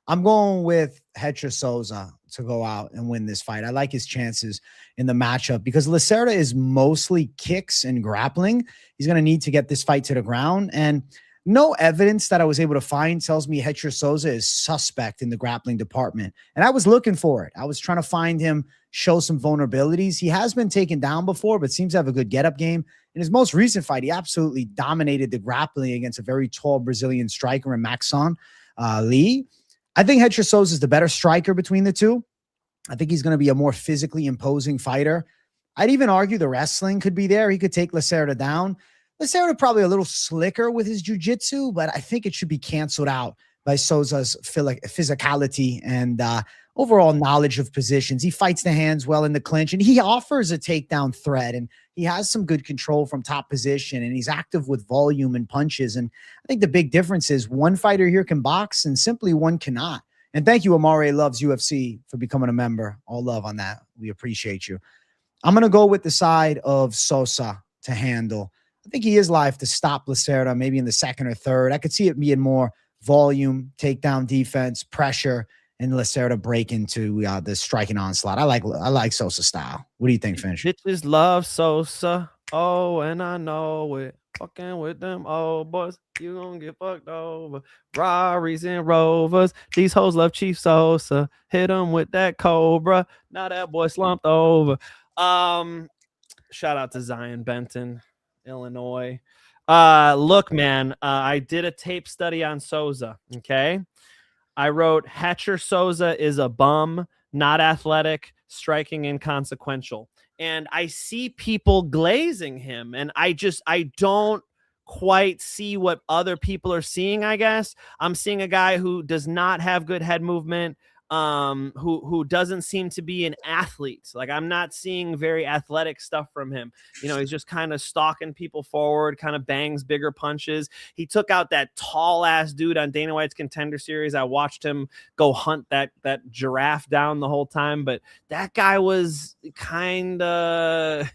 I'm going with Hecher Sosa to go out and win this fight. I like his chances in the matchup because Lacerda is mostly kicks and grappling. He's going to need to get this fight to the ground. And no evidence that I was able to find tells me Hecher Sosa is suspect in the grappling department. And I was looking for it. I was trying to find him show some vulnerabilities. He has been taken down before, but seems to have a good get-up game. In his most recent fight, he absolutely dominated the grappling against a very tall Brazilian striker in Maxon Lee. I think Hecher Sosa is the better striker between the two. I think he's going to be a more physically imposing fighter. I'd even argue the wrestling could be there. He could take Lacerda down. Lacerda probably a little slicker with his jiu-jitsu, but I think it should be canceled out by Sosa's physicality and overall knowledge of positions. He fights the hands well in the clinch, and he offers a takedown threat, and he has some good control from top position, and he's active with volume and punches. And I think the big difference is one fighter here can box and simply one cannot. And thank you, Amare Loves UFC, for becoming a member. All love on that. We appreciate you. I'm going to go with the side of Sosa to handle. I think he is live to stop Lacerda maybe in the second or third. I could see it being more volume, takedown defense, pressure, and Lacerda break into the striking onslaught. I like Sosa style. What do you think, Finch? Bitches love Sosa. Oh, and I know it. Fucking with them old boys, you gonna get fucked over. Rarries and Rovers. These hoes love Chief Sosa. Hit them with that Cobra. Now that boy slumped over. Shout out to Zion Benton, Illinois. Look, man, I did a tape study on Sousa. Okay. I wrote Hecher Sousa is a bum, not athletic, striking, inconsequential. And I see people glazing him, and I don't quite see what other people are seeing, I guess. I'm seeing a guy who does not have good head movement, who doesn't seem to be an athlete. Like, I'm not seeing very athletic stuff from him. He's just kind of stalking people forward, kind of bangs bigger punches. He took out that tall ass dude on Dana White's Contender Series. I watched him go hunt that giraffe down the whole time, but that guy was kind of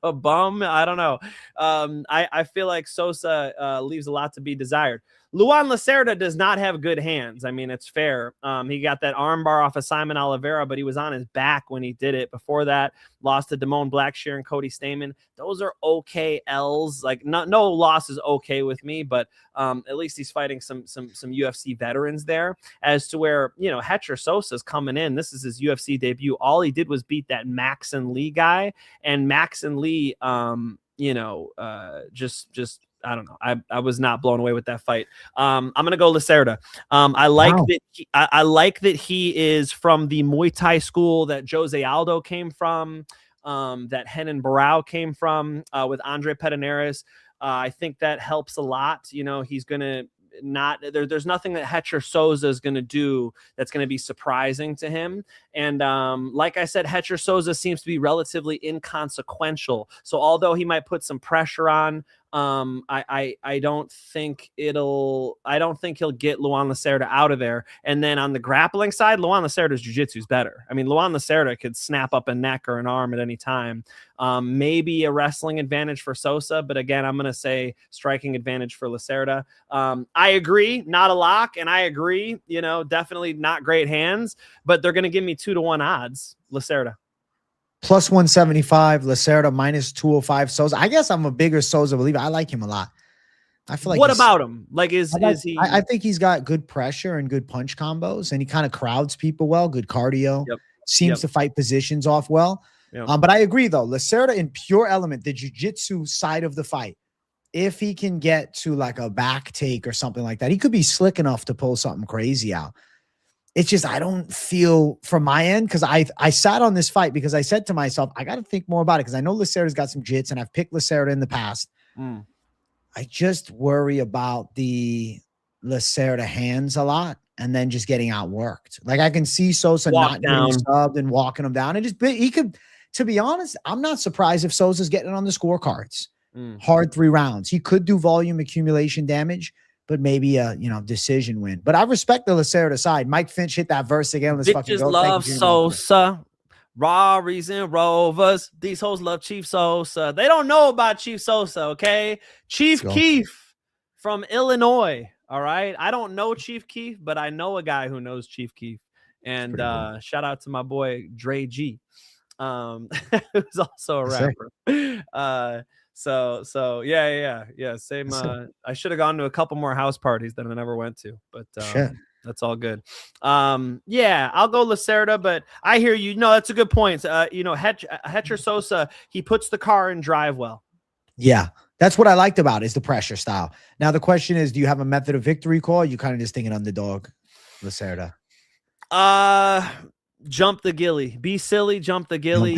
a bum. I don't know. I feel like Sosa leaves a lot to be desired. Luan Lacerda does not have good hands. I mean, it's fair. He got that armbar off of Simon Oliveira, but he was on his back when he did it. Before that, lost to Damone Blackshear and Cody Stamen. Those are okay L's. Like, no loss is okay with me, but at least he's fighting some UFC veterans there. As to where, Hecher Sosa's coming in. This is his UFC debut. All he did was beat that Maxon Lee guy, and Maxon Lee, just I don't know. I was not blown away with that fight. I'm gonna go Lacerda. I like that he is from the Muay Thai school that Jose Aldo came from, that Renan Barao came from, with Andre Pederneiras. I think that helps a lot. He's gonna there's nothing that Hecher Sousa is going to do that's going to be surprising to him. And like I said, Hecher Sousa seems to be relatively inconsequential. So although he might put some pressure on, I don't think he'll get Luan Lacerda out of there. And then on the grappling side, Luan Lacerda's jiu-jitsu is better. I mean, Luan Lacerda could snap up a neck or an arm at any time. Maybe a wrestling advantage for Sosa, but again, I'm going to say striking advantage for Lacerda. I agree, not a lock, and I agree, definitely not great hands, but they're going to give me 2-1 odds. Lacerda. Plus 175. Lacerda minus 205. Sousa. I guess I'm a bigger Sousa believer. I like him a lot. I feel like what about him? Like, is he? I think he's got good pressure and good punch combos, and he kind of crowds people well. Good cardio. Yep. Seems to fight positions off well. Yep. But I agree though. Lacerda in pure element, the jiu-jitsu side of the fight. If he can get to like a back take or something like that, he could be slick enough to pull something crazy out. It's just I don't feel from my end because I sat on this fight because I said to myself, I got to think more about it because I know Lacerda's got some jits and I've picked Lacerda in the past. I just worry about the Lacerda hands a lot and then just getting outworked. Like I can see Sosa not getting subbed and walking him down. And just he could, to be honest, I'm not surprised if Sosa's getting on the scorecards. Hard 3 rounds. He could do volume accumulation damage, but maybe a decision win. But I respect the Lacerda side. Mike Finch hit that verse again. Let's fucking go. Love Sosa. Rarries and Rovers. These hoes love Chief Sosa. They don't know about Chief Sosa, okay? Chief Keef from Illinois, all right? I don't know Chief Keef, but I know a guy who knows Chief Keef. And shout out to my boy Dre G, who's also a rapper. So yeah. Same. I should have gone to a couple more house parties than I never went to, but that's all good. Yeah, I'll go Lacerda, but I hear you. No, that's a good point. Hecher Sosa, he puts the car in drive well. Yeah, that's what I liked about it, is the pressure style. Now the question is, do you have a method of victory call? You kind of just thinking underdog, Lacerda. Jump the gilly. Be silly, jump the gilly.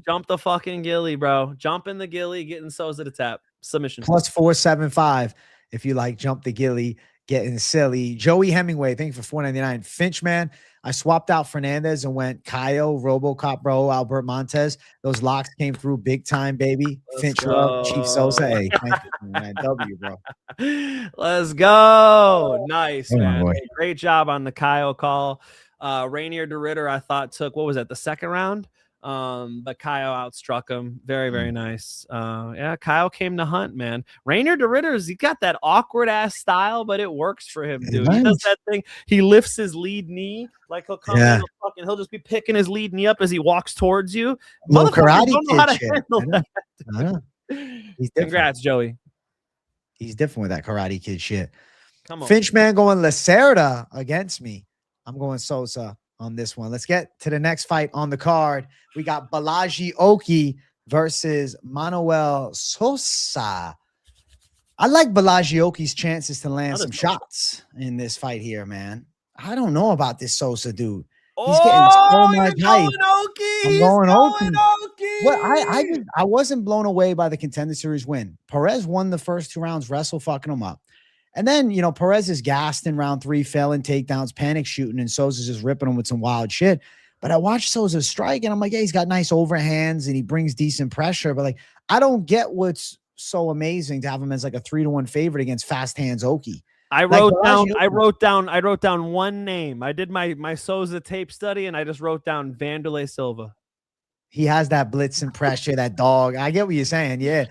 Jump the fucking gilly, bro. Jump in the gilly, getting Sousa to tap. Submission. Plus 475 if you like jump the gilly, getting silly. Joey Hemingway, thank you for $4.99. Finch, man, I swapped out Fernandez and went Kyle, Robocop, bro, Albert Montez. Those locks came through big time, baby. Finch love, Chief Sosa. Hey, thank you, man. W, bro. Let's go. Nice, man. Hey, great job on the Kyle call. Rainier DeRitter, I thought took, what was that, the second round? But Kyle outstruck him. Very, very nice. Yeah, Kyle came to hunt, man. Rainier DeRitter's, he got that awkward ass style, but it works for him, dude. He does that thing. He lifts his lead knee, like he'll come in, he'll just be picking his lead knee up as he walks towards you. Karate don't know how to handle that. Congrats, Joey. He's different with that Karate Kid shit. Come on. Finch, man, going Lacerda against me. I'm going Sosa on this one. Let's get to the next fight on the card. We got Bolaji Oki versus Manoel Sosa. I like Bolaji Oki's chances to land some shots in this fight here, man. I don't know about this Sosa dude. He's getting so much hype. I'm going Oki. Well, I wasn't blown away by the Contender Series win. Perez won the first 2 rounds, wrestle fucking him up. And then, Perez is gassed in round 3, failing takedowns, panic shooting, and Sousa's just ripping him with some wild shit. But I watched Sousa strike, and I'm like, yeah, he's got nice overhands, and he brings decent pressure. But, like, I don't get what's so amazing to have him as, like, a 3-1 favorite against fast hands Oki. I wrote down one name. I did my Sousa tape study, and I just wrote down Vanderlei Silva. He has that blitz and pressure, that dog. I get what you're saying, yeah.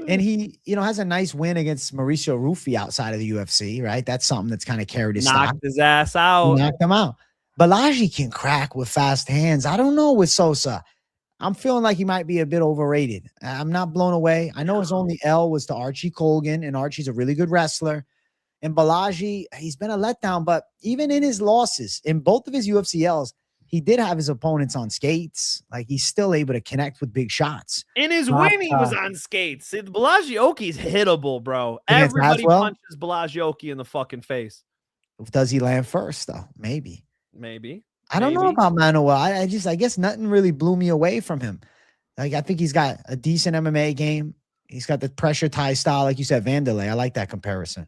And he, has a nice win against Mauricio Ruffi outside of the UFC, right? That's something that's kind of carried his stock. Knocked his ass out. Knocked him out. Bolaji can crack with fast hands. I don't know with Sosa. I'm feeling like he might be a bit overrated. I'm not blown away. I know his only L was to Archie Colgan, and Archie's a really good wrestler. And Bolaji, he's been a letdown, but even in his losses, in both of his UFC Ls, he did have his opponents on skates. Like, he's still able to connect with big shots. In his win, he was on skates. See, Bolaji Oki's hittable, bro. Everybody punches Bolaji Oki in the fucking face. Does he land first, though? Maybe. I don't know about Manoel. I guess nothing really blew me away from him. Like, I think he's got a decent MMA game. He's got the pressure tie style, like you said, Vanderlei. I like that comparison.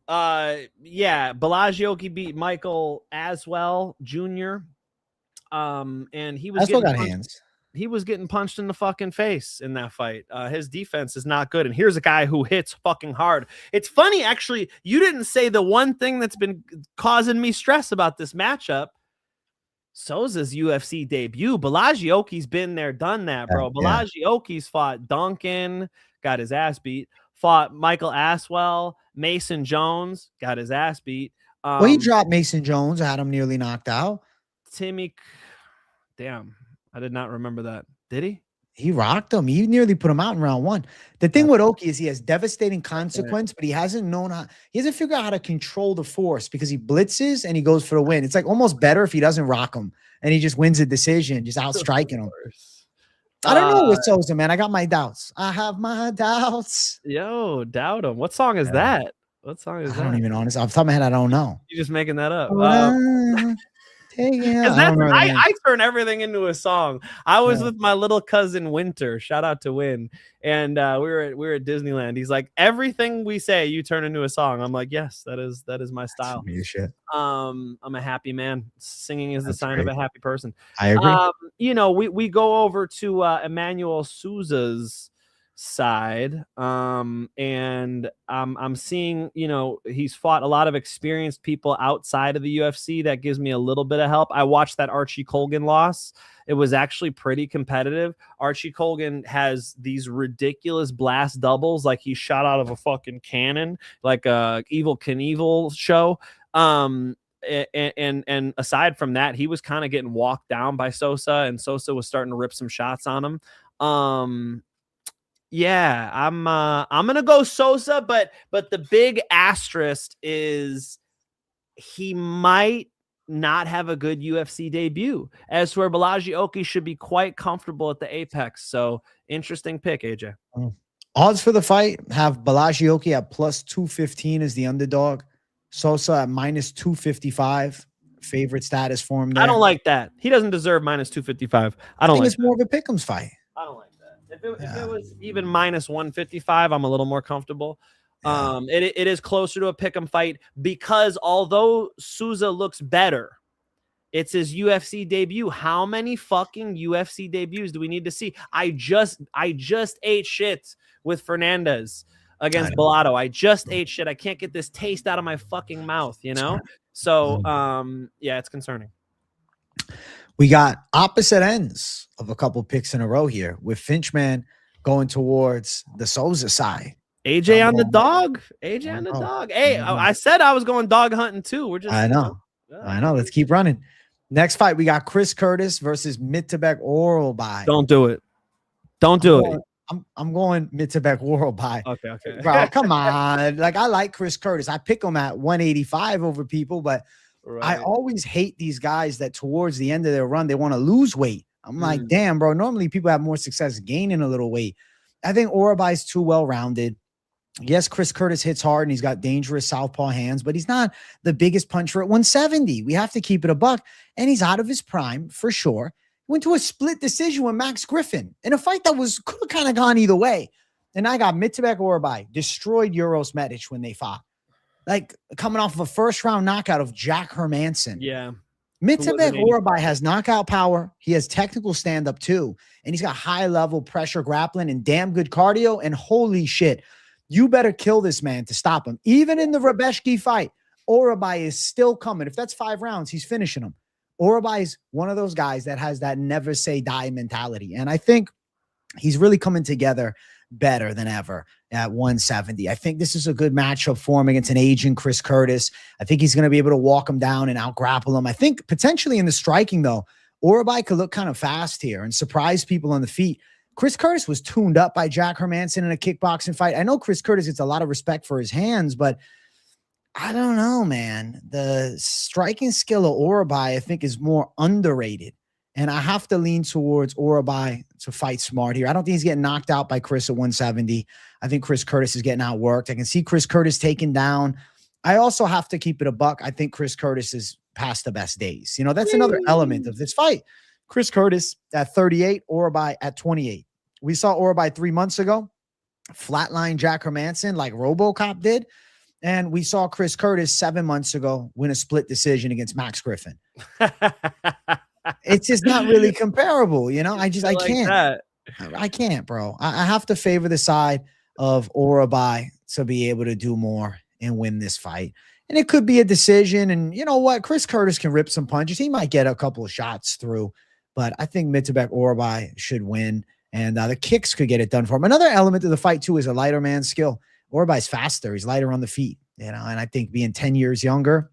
Yeah, Bolaji Oki beat Michael Aswell Jr. And he was got hands. He was getting punched in the fucking face in that fight. His defense is not good. And here's a guy who hits fucking hard. It's funny, actually, you didn't say the one thing that's been causing me stress about this matchup. Sousa's UFC debut. Bolaji Oki's been there, done that, bro. Bolaji Oki's fought Duncan, got his ass beat. Fought Michael Aswell, Mason Jones, got his ass beat. He dropped Mason Jones, had him nearly knocked out. Damn. I did not remember that. Did he? He rocked him. He nearly put him out in round 1. The thing with Oki is he has devastating consequence, but he hasn't figured out how to control the force because he blitzes and he goes for the win. It's like almost better if he doesn't rock him and he just wins a decision, just out striking him. I don't know with Sousa, man. I got my doubts. I have my doubts. Yo, doubt him. What song is that? What song is that? I don't even honestly. Off the top of my head, I don't know. You're just making that up. I turn everything into a song. I was with my little cousin Winter. Shout out to Win, and we were at Disneyland. He's like, everything we say, you turn into a song. I'm like, yes, that is my style. Shit. I'm a happy man. Singing is the sign of a happy person. I agree. We go over to Emmanuel Sousa's side, and I'm seeing, he's fought a lot of experienced people outside of the UFC. That gives me a little bit of help. I watched that Archie Colgan loss. It was actually pretty competitive. Archie Colgan has these ridiculous blast doubles, like he shot out of a fucking cannon, like a Evel Knievel show. And aside from that, he was kind of getting walked down by Sosa, and Sosa was starting to rip some shots on him. Yeah, I'm gonna go Sosa, but the big asterisk is he might not have a good UFC debut. As for Bolaji Oki, should be quite comfortable at the Apex. So interesting pick, AJ. Odds for the fight have Bolaji Oki at plus 215 as the underdog. Sosa at minus 255. Favorite status for him there. I don't like that. He doesn't deserve minus 255. I think it's more of a pick'ems fight. I don't like that. If it was even minus 155, I'm a little more comfortable. Yeah. It is closer to a pick'em fight because although Sousa looks better, it's his UFC debut. How many fucking UFC debuts do we need to see? I just ate shit with Fernandez against Bellato. I just ate shit. I can't get this taste out of my fucking mouth, So, yeah, it's concerning. We got opposite ends of a couple picks in a row here with Finchman going towards the Sousa side. AJ on the dog. AJ on the dog. Hey, I said I was going dog hunting too. We're just I know. Let's keep running. Next fight, we got Chris Curtis versus Mitabek Orolbai. Don't do it. Don't do it. I'm going Mitabek Orolbai. Okay. Bro, come on. Like, I like Chris Curtis. I pick him at 185 over people, but I always hate these guys that towards the end of their run, they want to lose weight. I'm like, damn, bro. Normally people have more success gaining a little weight. I think Orolbai's too well-rounded. Yes, Chris Curtis hits hard and he's got dangerous southpaw hands, but he's not the biggest puncher at 170. We have to keep it a buck, and he's out of his prime for sure. Went to a split decision with Max Griffin in a fight that could have kind of gone either way. And I got Mitabek Orolbai, destroyed Uros Medic when they fought. Like, coming off of a first-round knockout of Jack Hermanson. Yeah. Mitabek Orolbai has knockout power. He has technical stand-up too. And he's got high-level pressure grappling and damn good cardio. And holy shit, you better kill this man to stop him. Even in the Rebeshki fight, Orolbai is still coming. If that's 5 rounds, he's finishing him. Orolbai is one of those guys that has that never say die mentality. And I think he's really coming together better than ever at 170. I think this is a good matchup for him against an aging Chris Curtis. I think he's going to be able to walk him down and out-grapple him. I think potentially in the striking, though, Orolbai could look kind of fast here and surprise people on the feet. Chris Curtis was tuned up by Jack Hermanson in a kickboxing fight. I know Chris Curtis gets a lot of respect for his hands, but I don't know, man. The striking skill of Orolbai, I think, is more underrated. And I have to lean towards Orolbai to fight smart here. I don't think he's getting knocked out by Chris at 170. I think Chris Curtis is getting outworked. I can see Chris Curtis taken down. I also have to keep it a buck. I think Chris Curtis is past the best days. That's another element of this fight. Chris Curtis at 38, Orolbai at 28. We saw Orolbai 3 months ago flatline Jack Hermanson like RoboCop did. And we saw Chris Curtis 7 months ago win a split decision against Max Griffin. It's just not really comparable, I can't. I can't, bro. I have to favor the side of Orolbai to be able to do more and win this fight. And it could be a decision. And you know what? Chris Curtis can rip some punches. He might get a couple of shots through, but I think Mitabek Orolbai should win. And the kicks could get it done for him. Another element of the fight, too, is a lighter man's skill. Orolbai's faster. He's lighter on the feet, and I think being 10 years younger,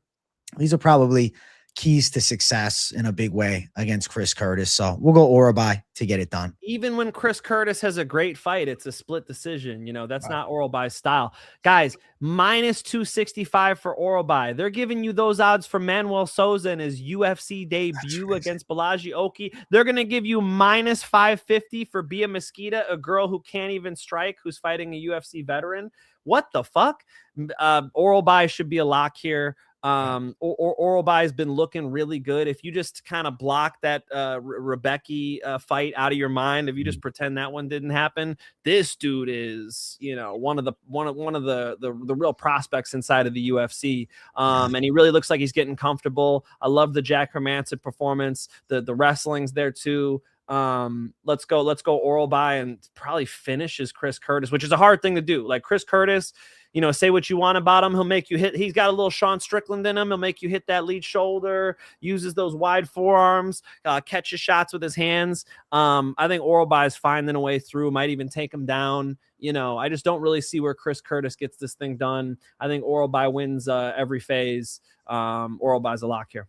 these are probably keys to success in a big way against Chris Curtis. So we'll go Orolbai to get it done. Even when Chris Curtis has a great fight, it's a split decision. You know, that's not Orolbai's style. Guys, minus 265 for Orolbai. They're giving you those odds for Manuel Sousa in his UFC debut against Bolaji Oki. They're going to give you minus 550 for Bia Mesquita, a girl who can't even strike, who's fighting a UFC veteran. What the fuck? Orolbai should be a lock here. Orolbai has been looking really good. If you just kind of block that Rebecca fight out of your mind, if you just pretend that one didn't happen, this dude is, you know, one of the real prospects inside of the UFC. And he really looks like he's getting comfortable. I love the Jack Hermanson performance. The wrestling's there too. Let's go Orolbai and probably finishes Chris Curtis, which is a hard thing to do. Like Chris Curtis, you know, say what you want about him. He'll make you hit. He's got a little Sean Strickland in him. He'll make you hit that lead shoulder, uses those wide forearms, catches shots with his hands. I think Orolbai is finding a way through, might even take him down. You know, I just don't really see where Chris Curtis gets this thing done. I think Orolbai wins every phase. Orolbai's a lock here.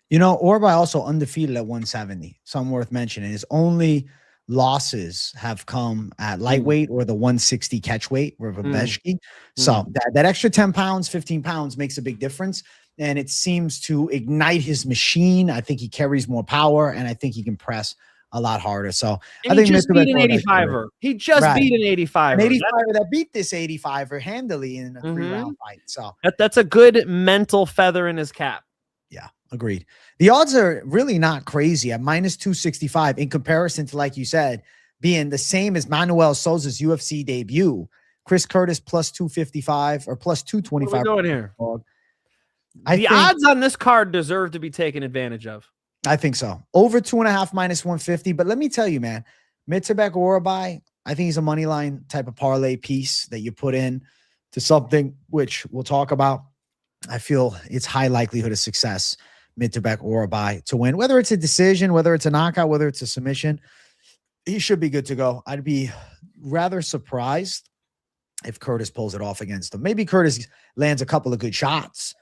You know, Orolbai also undefeated at 170. Something worth mentioning. His only losses have come at lightweight or the 160 catch weight or Rebecca. So that extra 10 pounds, 15 pounds makes a big difference. And it seems to ignite his machine. I think he carries more power, and I think he can press a lot harder. So and I think he just beat an 85er. He just beat an 85er. An 85er that beat this 85er handily in a 3-round fight. So that's a good mental feather in his cap. Yeah, agreed. The odds are really not crazy at minus 265 in comparison to, like you said, being the same as Manuel Sousa's UFC debut. Chris Curtis plus 255 or plus 225. What are we doing here? The odds on this card deserve to be taken advantage of. I think so. Over 2.5 minus 150. But let me tell you, man, Mitzabek Orolbai, I think he's a money line type of parlay piece that you put in to something which we'll talk about. I feel it's high likelihood of success, Mitzabek Orolbai to win, whether it's a decision, whether it's a knockout, whether it's a submission. He should be good to go. I'd be rather surprised if Curtis pulls it off against him. Maybe Curtis lands a couple of good shots,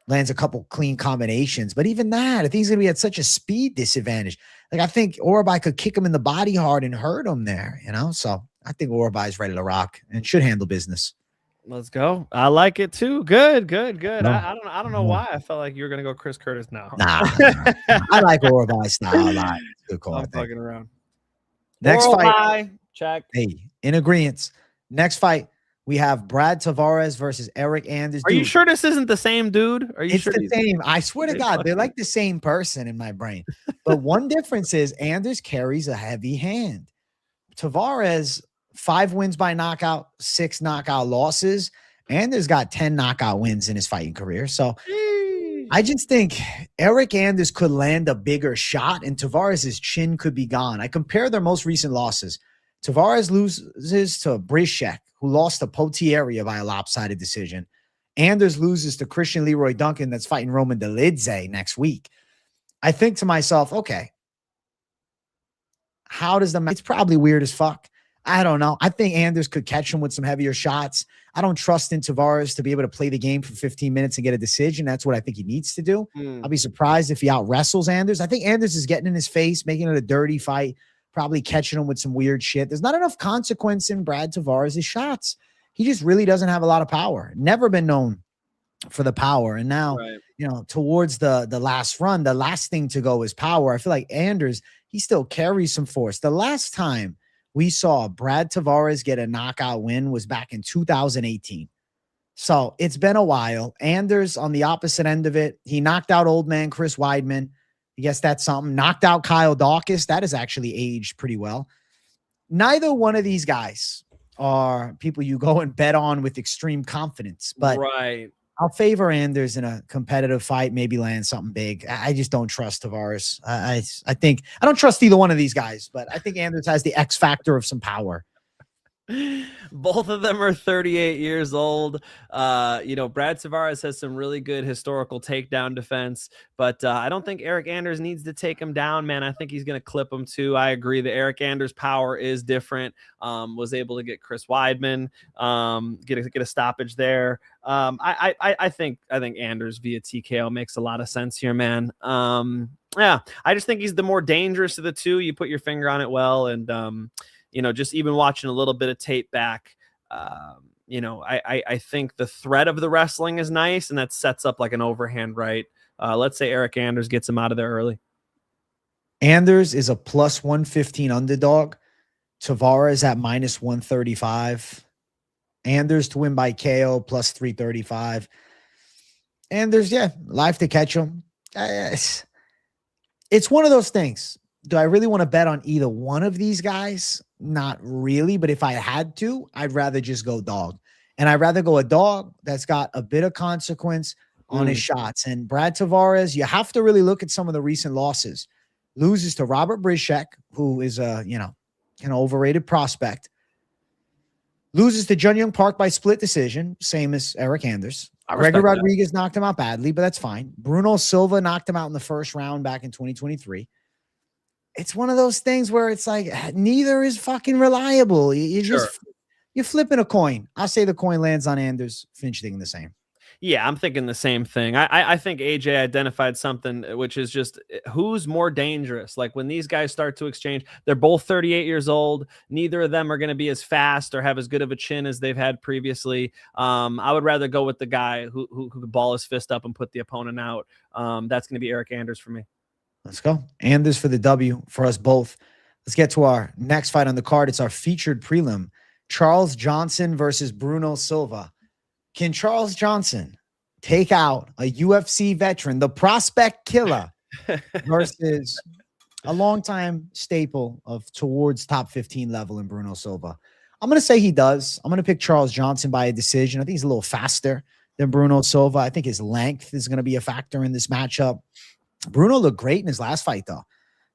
lands a couple clean combinations, but even that, I think he's going to be at such a speed disadvantage. Like, I think Orolbai could kick him in the body hard and hurt him there, you know? So I think Orolbai is ready to rock and should handle business. Let's go. I like it too. Good. No. I don't know why I felt like you were gonna go Chris Curtis now. Nah. I like Orolbai style a lot. Good call. I'm fucking around. Next fight. Check. Hey, in agreement. Next fight, we have Brad Tavares versus Eryk Anders. Are you sure this isn't the same dude? Are you it's sure the same? I swear to God, they're like the same person in my brain. But one difference is Anders carries a heavy hand. Tavares, 5 wins by knockout, 6 knockout losses, and there's got 10 knockout wins in his fighting career. So I just think Eryk Anders could land a bigger shot, and Tavares' chin could be gone. I compare their most recent losses. Tavares loses to Brishek, who lost to Potieri by a lopsided decision. Anders loses to Christian Leroy Duncan, that's fighting Roman Dolidze next week. I think to myself, okay, how does the match? It's probably weird as fuck. I don't know. I think Anders could catch him with some heavier shots. I don't trust in Tavares to be able to play the game for 15 minutes and get a decision. That's what I think he needs to do. I'll be surprised if he out wrestles Anders. I think Anders is getting in his face, making it a dirty fight, probably catching him with some weird shit. There's not enough consequence in Brad Tavares' shots. He just really doesn't have a lot of power. Never been known for the power. And now, you know, towards the last run, the last thing to go is power. I feel like Anders, he still carries some force. The last time we saw Brad Tavares get a knockout win was back in 2018. So it's been a while. Anders on the opposite end of it. He knocked out old man Chris Weidman. I guess that's something. Knocked out Kyle Dawkins. That has actually aged pretty well. Neither one of these guys are people you go and bet on with extreme confidence. But I'll favor Anders in a competitive fight, maybe land something big. I just don't trust Tavares. I think I don't trust either one of these guys, but I think Anders has the X factor of some power. Both of them are 38 years old. Brad Tavares has some really good historical takedown defense, but I don't think Eryk Anders needs to take him down, man. I think he's going to clip him too. I agree that Eryk Anders' power is different. Was able to get Chris Weidman, get a stoppage there. I think Anders via TKO makes a lot of sense here, man. Yeah, I just think he's the more dangerous of the two. You put your finger on it well, and just even watching a little bit of tape back, I think the threat of the wrestling is nice, and that sets up like an overhand right. Let's say Eryk Anders gets him out of there early. Anders is a plus 115 underdog. Tavares at minus 135. Anders to win by KO plus 335. Anders, live to catch him. It's one of those things. Do I really want to bet on either one of these guys? Not really, but if I had to, I'd rather just go dog. And I'd rather go a dog that's got a bit of consequence on his shots. And Brad Tavares, you have to really look at some of the recent losses. Loses to Robert Brishek, who is an overrated prospect. Loses to Jun Young Park by split decision, same as Eryk Anders. Gregor Rodriguez knocked him out badly, but that's fine. Bruno Silva knocked him out in the first round back in 2023. It's one of those things where it's like neither is fucking reliable. You're flipping a coin. I'll say the coin lands on Anders. Finch thinking the same. Yeah, I'm thinking the same thing. I think AJ identified something, which is just who's more dangerous. Like when these guys start to exchange, they're both 38 years old. Neither of them are going to be as fast or have as good of a chin as they've had previously. I would rather go with the guy who could ball his fist up and put the opponent out. That's going to be Eryk Anders for me. Let's go. Anders for the W for us both. Let's get to our next fight on the card. It's our featured prelim. Charles Johnson versus Bruno Silva. Can Charles Johnson take out a UFC veteran, the prospect killer, versus a longtime staple of towards top 15 level in Bruno Silva? I'm going to say he does. I'm going to pick Charles Johnson by a decision. I think he's a little faster than Bruno Silva. I think his length is going to be a factor in this matchup. Bruno looked great in his last fight, though.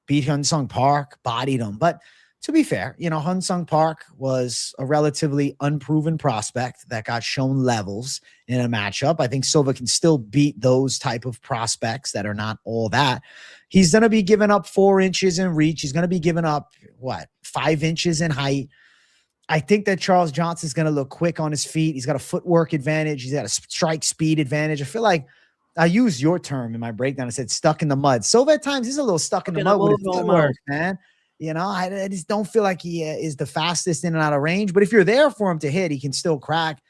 Beat Hyun-Sung Park, bodied him. But to be fair, Hyun-Sung Park was a relatively unproven prospect that got shown levels in a matchup. I think Silva can still beat those type of prospects that are not all that. He's going to be giving up 4 inches in reach. He's going to be giving up, 5 inches in height. I think that Charles Johnson's going to look quick on his feet. He's got a footwork advantage. He's got a strike speed advantage. I feel like I used your term in my breakdown. I said stuck in the mud. Silva at times is a little stuck in the mud with his footwork, man. I just don't feel like he is the fastest in and out of range. But if you're there for him to hit, he can still crack.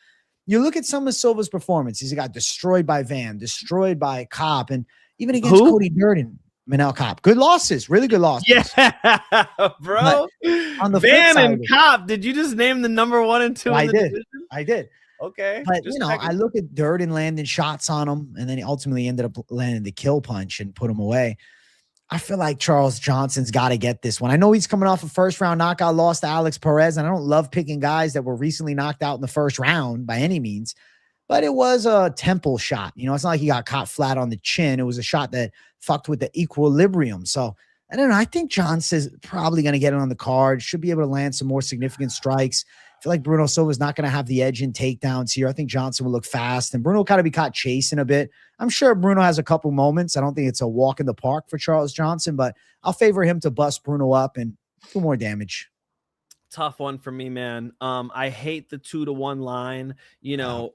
You look at some of Silva's performances. He got destroyed by Van, destroyed by Kopp, and even against Cody Durden, Manoel Kopp. Good losses, really good losses. Yeah, bro. But on the Van and Kopp, did you just name the number 1 and 2 in the division? I did. Okay. But, I look at Durden landing shots on him, and then he ultimately ended up landing the kill punch and put him away. I feel like Charles Johnson's got to get this one. I know he's coming off a first-round knockout loss to Alex Perez, and I don't love picking guys that were recently knocked out in the first round by any means, but it was a temple shot. It's not like he got caught flat on the chin. It was a shot that fucked with the equilibrium. So, I don't know. I think Johnson's probably going to get it on the card, should be able to land some more significant strikes. I feel like Bruno Silva's not going to have the edge in takedowns here. I think Johnson will look fast, and Bruno kind of be caught chasing a bit. I'm sure Bruno has a couple moments. I don't think it's a walk in the park for Charles Johnson, but I'll favor him to bust Bruno up and do more damage. Tough one for me, man. I hate the 2-1 line.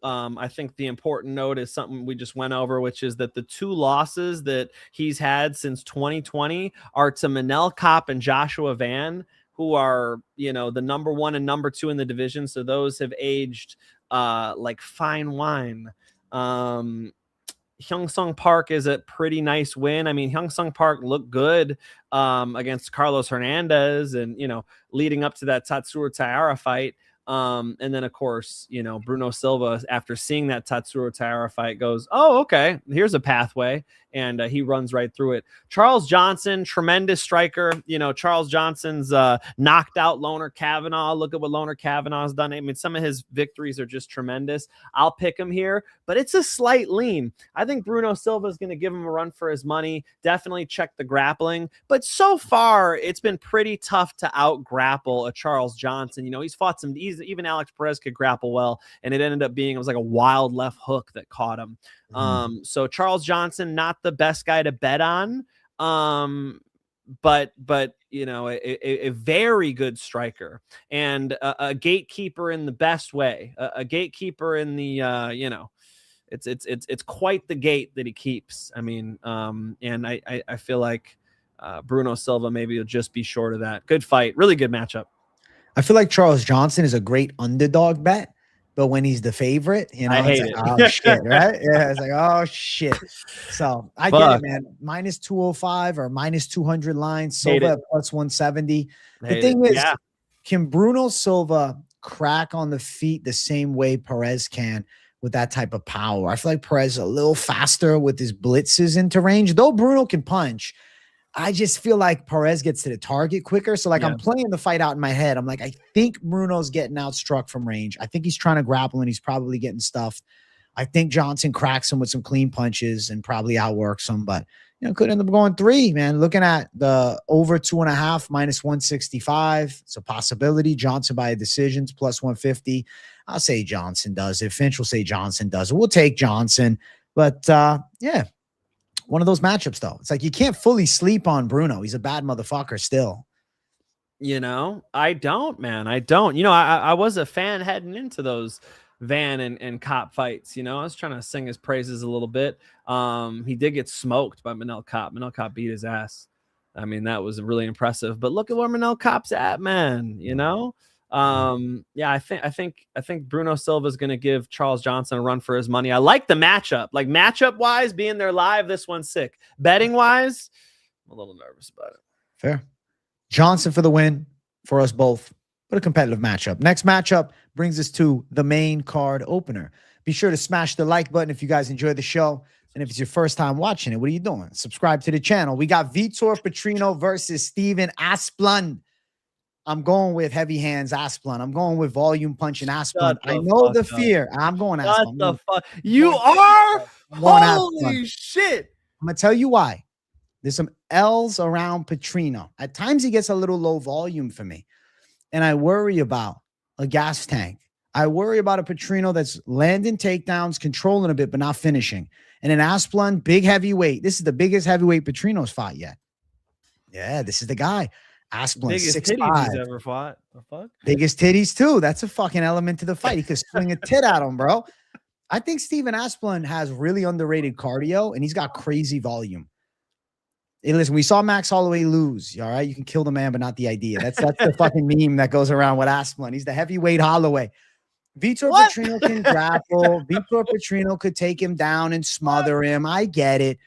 I think the important note is something we just went over, which is that the 2 losses that he's had since 2020 are to Manoel Kopp and Joshua Van, who are, the number 1 and number 2 in the division. So those have aged like fine wine. Hyun-Sung Park is a pretty nice win. I mean, Hyun-Sung Park looked good against Carlos Hernandez and, leading up to that Tatsuro Taira fight. And then, of course, Bruno Silva, after seeing that Tatsuro Taira fight, goes, oh, okay, here's a pathway. And he runs right through it. Charles Johnson, tremendous striker. Charles Johnson's knocked out Loner Kavanaugh. Look at what Loner Kavanaugh's done. I mean, some of his victories are just tremendous. I'll pick him here, but it's a slight lean. I think Bruno Silva is going to give him a run for his money. Definitely check the grappling. But so far, it's been pretty tough to out-grapple a Charles Johnson. He's fought he's even Alex Perez could grapple well, and it ended up being, it was like a wild left hook that caught him. So Charles Johnson, not the best guy to bet on. But you know, a very good striker and a gatekeeper in the best way, a gatekeeper in the you know, it's quite the gate that he keeps. I mean, and I feel like Bruno Silva maybe will just be short of that. Good fight, really good matchup. I feel like Charles Johnson is a great underdog bet, but when he's the favorite, you know, I hate it's it. like, oh shit, right? Yeah, it's like, oh shit. So I get it, man. Minus 205 or minus 200 lines, Silva at plus 170. The thing is, can Bruno Silva crack on the feet the same way Perez can with that type of power? I feel like Perez is a little faster with his blitzes into range, though Bruno can punch. I just feel like Perez gets to the target quicker. So like I'm playing the fight out in my head. I'm like, I think Bruno's getting outstruck from range. I think he's trying to grapple and he's probably getting stuffed. I think Johnson cracks him with some clean punches and probably outworks him, but you know, could end up going 3, man. Looking at the over 2.5 minus 165. It's a possibility. Johnson by decisions plus 150. I'll say Johnson does it. Finch will say Johnson does it. We'll take Johnson, but yeah. One of those matchups, though. It's like you can't fully sleep on Bruno. He's a bad motherfucker still. You know, I don't, man. I don't. You know, I was a fan heading into those Van and Cop fights. You know, I was trying to sing his praises a little bit. He did get smoked by Manoel Cop. Manoel Cop beat his ass. I mean, that was really impressive. But look at where Manoel Cop's at, man. You know, yeah, I think Bruno Silva is going to give Charles Johnson a run for his money. I like the matchup. Like matchup wise, being there live, this one's sick. Betting wise, I'm a little nervous about it. Fair. Johnson for the win for us both, but a competitive matchup. Next matchup brings us to the main card opener. Be sure to smash the like button if you guys enjoy the show. And if it's your first time watching it, what are you doing? Subscribe to the channel. We got Vitor Petrino versus Steven Asplund. I'm going with heavy hands Asplund. I'm going with volume punching Asplund. I know the fear. I'm going Asplund. What the fuck? You are? Holy shit. I'm going to tell you why. There's some L's around Petrino. At times he gets a little low volume for me. And I worry about a gas tank. I worry about a Petrino that's landing takedowns, controlling a bit, but not finishing. And an Asplund, big heavyweight. This is the biggest heavyweight Petrino's fought yet. Yeah, this is the guy. Asplund, biggest 6'5". titties he's ever fought. The fuck? Biggest titties too. That's a fucking element to the fight. He could swing a tit at him, bro. I think Steven Asplund has really underrated cardio, and he's got crazy volume. Hey, listen, we saw Max Holloway lose. All right, you can kill the man, but not the idea. That's the fucking meme that goes around with Asplund. He's the heavyweight Holloway. Vitor Petrino can grapple. Vitor Petrino could take him down and smother him. I get it.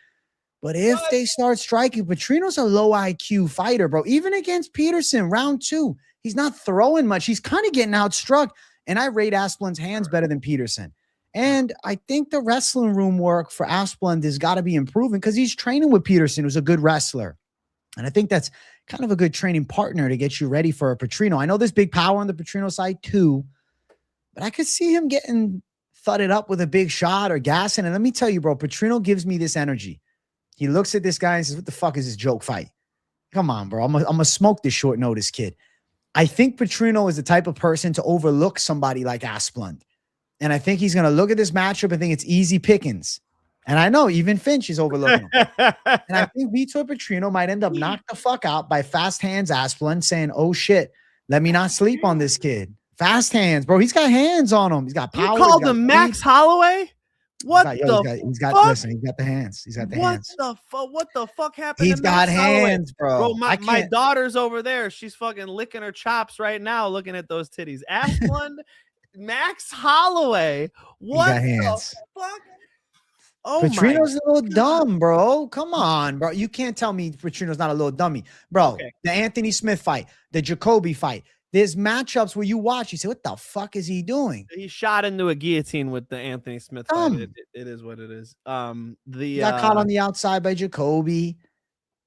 But if they start striking, Petrino's a low IQ fighter, bro. Even against Peterson, round 2, he's not throwing much. He's kind of getting outstruck. And I rate Asplund's hands better than Peterson. And I think the wrestling room work for Asplund has got to be improving because he's training with Peterson, who's a good wrestler. And I think that's kind of a good training partner to get you ready for a Petrino. I know there's big power on the Petrino side too, but I could see him getting thudded up with a big shot or gassing. And let me tell you, bro, Petrino gives me this energy. He looks at this guy and says, what the fuck is this joke fight? Come on, bro. I'm gonna smoke this short notice kid. I think Petrino is the type of person to overlook somebody like Asplund. And I think he's going to look at this matchup and think it's easy pickings. And I know even Finch is overlooking him. And I think Vitor Petrino might end up knocked the fuck out by fast hands Asplund saying, oh shit, let me not sleep on this kid. Fast hands, bro. He's got hands on him. He's got power. You called him Max Holloway? What the fuck? He's got the hands. He's got the hands. What the fuck happened? He's got hands, bro. My daughter's over there. She's fucking licking her chops right now looking at those titties. Asplund, Max Holloway. What the fuck? Oh, Petrino's a little dumb, bro. Come on, bro. You can't tell me Petrino's not a little dummy. Bro, okay. The Anthony Smith fight, the Jacoby fight. There's matchups where you watch, you say, what the fuck is he doing? He shot into a guillotine with the Anthony Smith fight. It is what it is. He got caught on the outside by Jacoby.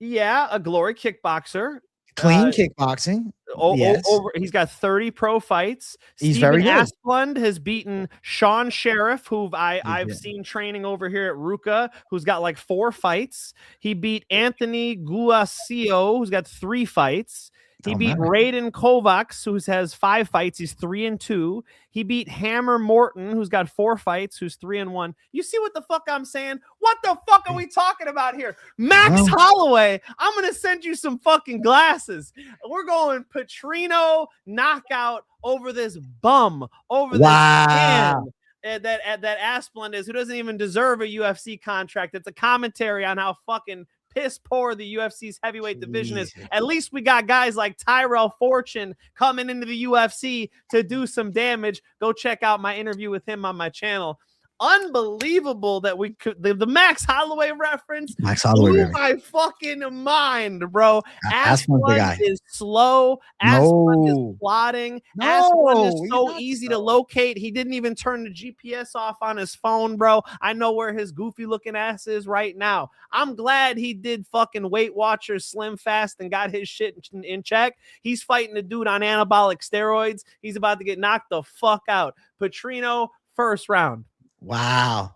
Yeah, a glory kickboxer. Clean kickboxing. Yes. He's got 30 pro fights. He's very good. Asplund has beaten Sean Sheriff, who I've seen training over here at Ruka, who's got like 4 fights. He beat Anthony Guasio, who's got 3 fights. He beat Raiden Kovacs, who has 5 fights. He's 3-2. He beat Hammer Morton, who's got 4 fights, who's 3-1. You see what the fuck I'm saying? What the fuck are we talking about here? Max Holloway, I'm going to send you some fucking glasses. We're going Petrino knockout over this bum, over this man that Asplund is, who doesn't even deserve a UFC contract. It's a commentary on how fucking piss poor the UFC's heavyweight division is. At least we got guys like Tyrell Fortune coming into the UFC to do some damage. Go check out my interview with him on my channel. Unbelievable that we could the Max Holloway reference. Max Holloway blew my fucking mind, bro. Asplund is slow. Asplund is plotting. Asplund is so easy to locate. He didn't even turn the GPS off on his phone, bro. I know where his goofy looking ass is right now. I'm glad he did fucking Weight Watchers Slim Fast and got his shit in check. He's fighting a dude on anabolic steroids. He's about to get knocked the fuck out. Petrino, first round. Wow.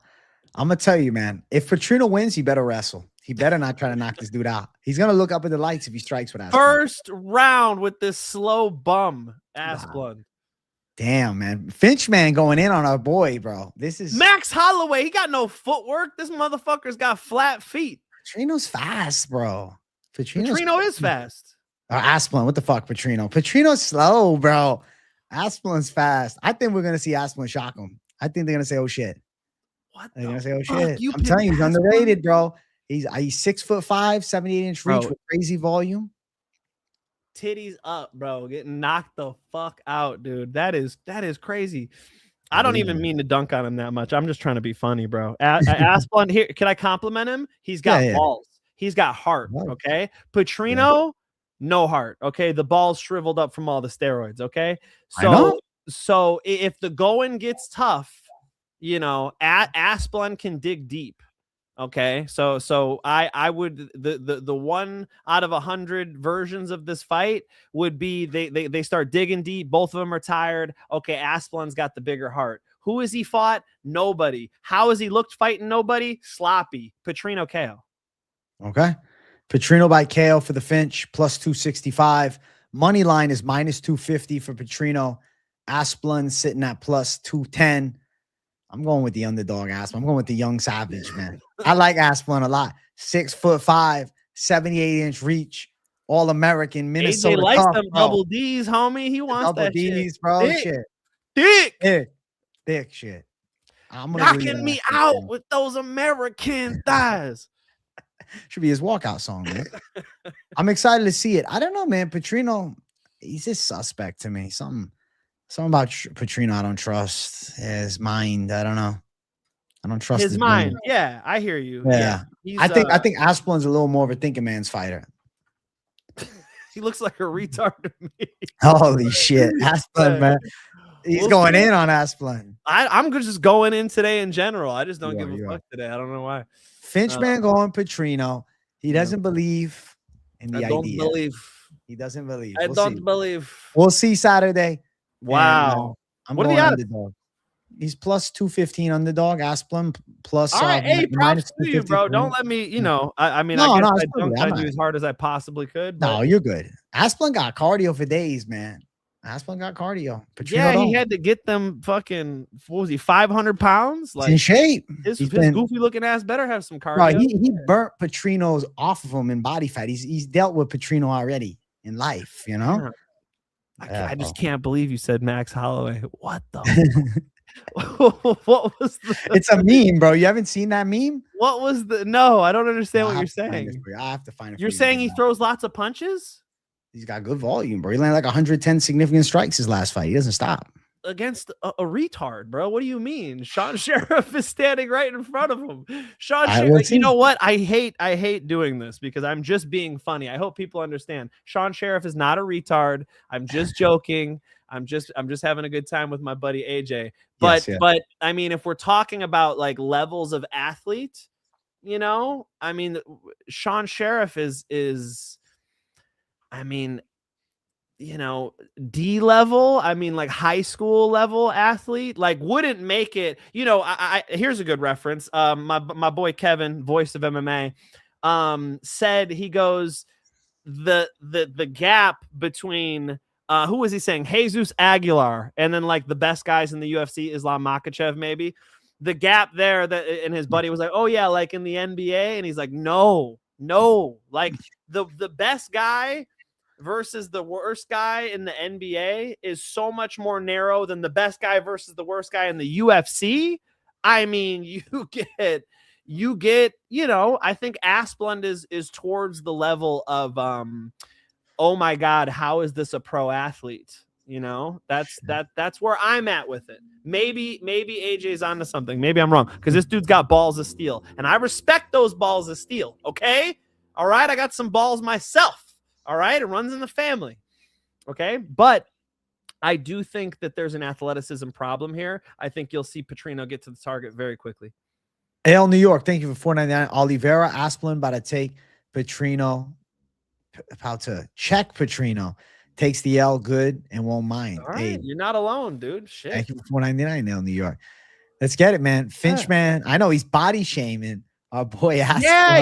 I'm going to tell you, man, if Petrino wins, he better wrestle. He better not try to knock this dude out. He's going to look up at the lights if he strikes with Asplund. First round with this slow bum, Asplund. Wow. Damn, man. Finchman going in on our boy, bro. This is Max Holloway. He got no footwork. This motherfucker's got flat feet. Petrino's fast, bro. Petrino is fast. Asplund. What the fuck, Petrino? Petrino's slow, bro. Asplund's fast. I think we're going to see Asplund shock him. I think they're gonna say, "Oh shit!" What? They're gonna say, "Oh shit!" I'm telling you, he's underrated, bro. He's 6'5", 78-inch reach with crazy volume. Titties up, bro. Getting knocked the fuck out, dude. That is crazy. I don't even mean to dunk on him that much. I'm just trying to be funny, bro. Asplund here. Can I compliment him? He's got balls. He's got heart. Okay. Petrino, no heart. Okay. The balls shriveled up from all the steroids. Okay. So if the going gets tough, you know, Asplund can dig deep. Okay. So I would the 1 out of 100 versions of this fight would be they start digging deep. Both of them are tired. Okay. Asplund's got the bigger heart. Who has he fought? Nobody. How has he looked fighting nobody? Sloppy. Petrino KO. Okay. Petrino by KO for the Finch, plus 265. Money line is minus 250 for Petrino. Asplund sitting at plus 210. I'm going with the underdog Asplund. I'm going with the young savage, man. I like Asplund a lot. 6'5", 78-inch reach, All-American, Minnesota. AJ likes them double D's, homie. He wants double that D's, shit. Bro. Thick shit. I'm knocking me out with those American thighs. Should be his walkout song, man. I'm excited to see it. I don't know, man. Petrino, he's a suspect to me. Something about Petrino I don't trust. His mind, I don't know. I don't trust his mind. Yeah, I hear you. Yeah. I think Asplund's a little more of a thinking man's fighter. He looks like a retard to me. Holy shit. Asplund, man. He's going in on Asplund. I'm just going in today in general. I just don't give a fuck today. I don't know why. Finchman going Petrino. He doesn't believe in the idea. He doesn't believe. I don't believe. We'll see Saturday. Wow. What are the odds? Underdog. He's plus 215 underdog. Asplund plus. All right, hey, props to you, bro. Don't let me, you know. I mean, I guess I dunked you as hard as I possibly could. But... No, you're good. Asplund got cardio for days, man. Asplund got cardio. Petrino he had to get them fucking. What was he? 500 pounds. Like in shape. His goofy looking ass better have some cardio. Bro, he burnt Petrino's off of him in body fat. He's dealt with Petrino already in life, you know. I just can't believe you said Max Holloway. What the? What was the? It's a meme, bro. You haven't seen that meme? What was the? No, I don't understand what you're saying. I have to find it. You're saying he throws lots of punches? He's got good volume, bro. He landed like 110 significant strikes his last fight. He doesn't stop. Against a retard, bro. What do you mean? Sean Sheriff is standing right in front of him. Sean Sheriff, you know what? I hate doing this because I'm just being funny. I hope people understand. Sean Sheriff is not a retard. I'm just joking. I'm just having a good time with my buddy AJ. But but I mean, if we're talking about like levels of athlete, you know, I mean, Sean Sheriff is I mean, you know, D level, I mean, like high school level athlete, like wouldn't make it, you know, here's a good reference. My boy Kevin, voice of MMA, said, he goes, the gap between who was he saying? Jesus Aguilar, and then like the best guys in the UFC, Islam Makhachev, maybe. The gap there that, and his buddy was like, oh yeah, like in the NBA, and he's like, no, like the best guy versus the worst guy in the NBA is so much more narrow than the best guy versus the worst guy in the UFC. I mean, you get, you know, I think Asplund is towards the level of, oh my God, how is this a pro athlete? You know, that's where I'm at with it. Maybe AJ's onto something. Maybe I'm wrong, because this dude's got balls of steel, and I respect those balls of steel. Okay. All right. I got some balls myself. All right. It runs in the family. Okay. But I do think that there's an athleticism problem here. I think you'll see Petrino get to the target very quickly. AL New York, thank you for $4.99. Oliveira, Asplund about to take Petrino. About to check Petrino. Takes the L good and won't mind. All right. Hey, You're not alone, dude. Shit. thank you for $4.99, AL New York. Let's get it, man. Finch, man. I know he's body shaming our boy Asplund.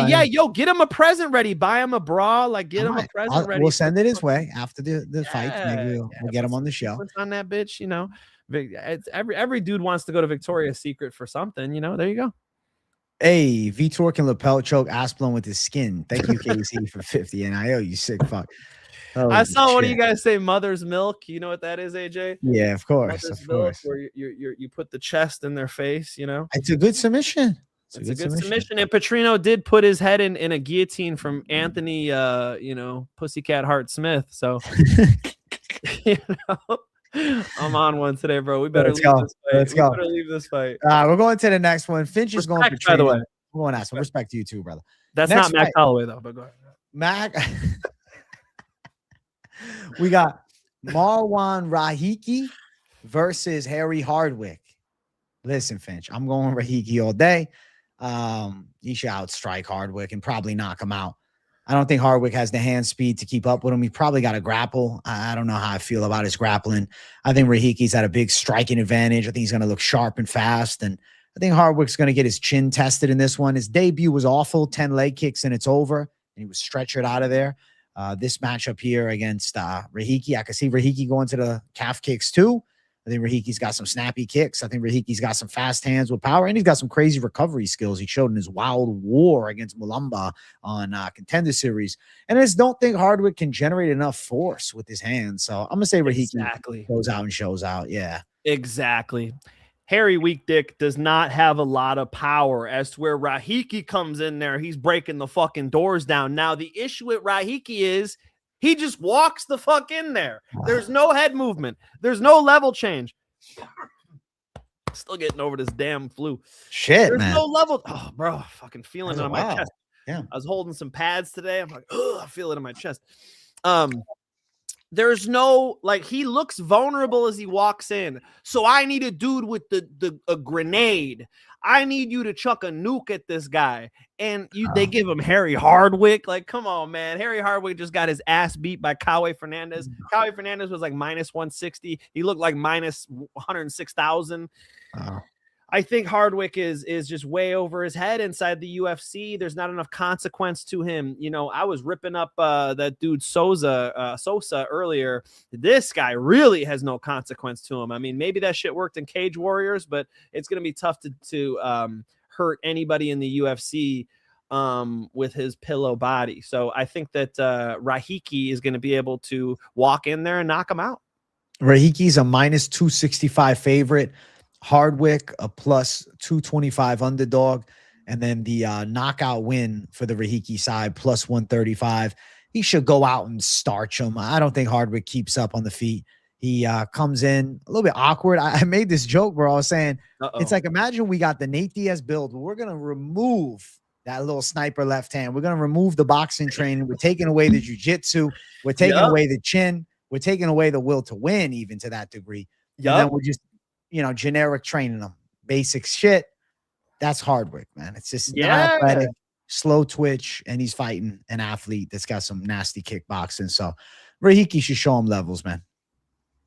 Yeah. Yo, get him a present ready. Buy him a bra. Like, get him a present ready. We'll send it his way after the fight. Maybe we'll get him on the show. On that bitch, you know. It's every dude wants to go to Victoria's Secret for something, you know. There you go. Hey, Vitor can lapel choke Asplund with his skin. Thank you, KC, for 50. And I owe you sick fuck. I saw one of you guys say mother's milk. You know what that is, AJ? Yeah, of course. Mother's milk, where you put the chest in their face, you know. It's a good submission. It's a good submission. And Petrino did put his head in a guillotine from Anthony, you know, Pussycat Hart Smith. So, you know, I'm on one today, bro. We better leave this fight. Let's go. Better leave this fight. We're going to the next one. Finch is going for by the way. We're going to ask. Respect to you too, brother. That's next not Max fight. Holloway though. But go ahead. Mac. We got Marwan Rahiki versus Harry Hardwick. Listen, Finch, I'm going Rahiki all day. He should outstrike Hardwick and probably knock him out. I don't think Hardwick has the hand speed to keep up with him. He probably got to grapple. I don't know how I feel about his grappling. I think Rahiki's at a big striking advantage. I think he's going to look sharp and fast. And I think Hardwick's going to get his chin tested in this one. His debut was awful, 10 leg kicks and it's over. And he was stretchered out of there. This matchup here against Rahiki, I can see Rahiki going to the calf kicks too. I think Rahiki's got some snappy kicks. I think Rahiki's got some fast hands with power, and he's got some crazy recovery skills he showed in his wild war against Mulumba on Contender Series. And I just don't think Hardwick can generate enough force with his hands. So I'm going to say Rahiki goes out and shows out. Yeah. Exactly. Harry Weak Dick does not have a lot of power, as to where Rahiki comes in there. He's breaking the fucking doors down. Now, the issue with Rahiki is he just walks the fuck in there. There's no head movement. There's no level change. Still getting over this damn flu. Shit, There's man. no level. Oh, bro, fucking feeling it on my chest. Yeah. I was holding some pads today. I'm like, oh, I feel it in my chest. There's no, like, he looks vulnerable as he walks in. So I need a dude with a grenade. I need you to chuck a nuke at this guy. And they give him Harry Hardwick. Like, come on, man. Harry Hardwick just got his ass beat by Kaue Fernandez. Kaue Fernandez was like minus 160. He looked like minus 106,000. I think Hardwick is just way over his head inside the UFC. There's not enough consequence to him. You know, I was ripping up that dude Sosa earlier. This guy really has no consequence to him. I mean, maybe that shit worked in Cage Warriors, but it's going to be tough to hurt anybody in the UFC with his pillow body. So I think that Rahiki is going to be able to walk in there and knock him out. Rahiki's a minus 265 favorite. Hardwick a plus 225 underdog, and then the knockout win for the Rahiki side plus 135. He should go out and starch him. I don't think Hardwick keeps up on the feet. He comes in a little bit awkward. I made this joke where I was saying, it's like, imagine we got the Nate Diaz build. We're going to remove that little sniper left hand. We're going to remove the boxing training. We're taking away the jiu-jitsu. We're taking away the chin. We're taking away the will to win, even to that degree. And then we're just, you know, generic training them, basic shit. That's Hardwick, man. It's just not athletic, slow twitch, and he's fighting an athlete that's got some nasty kickboxing. So Rahiki should show him levels, man.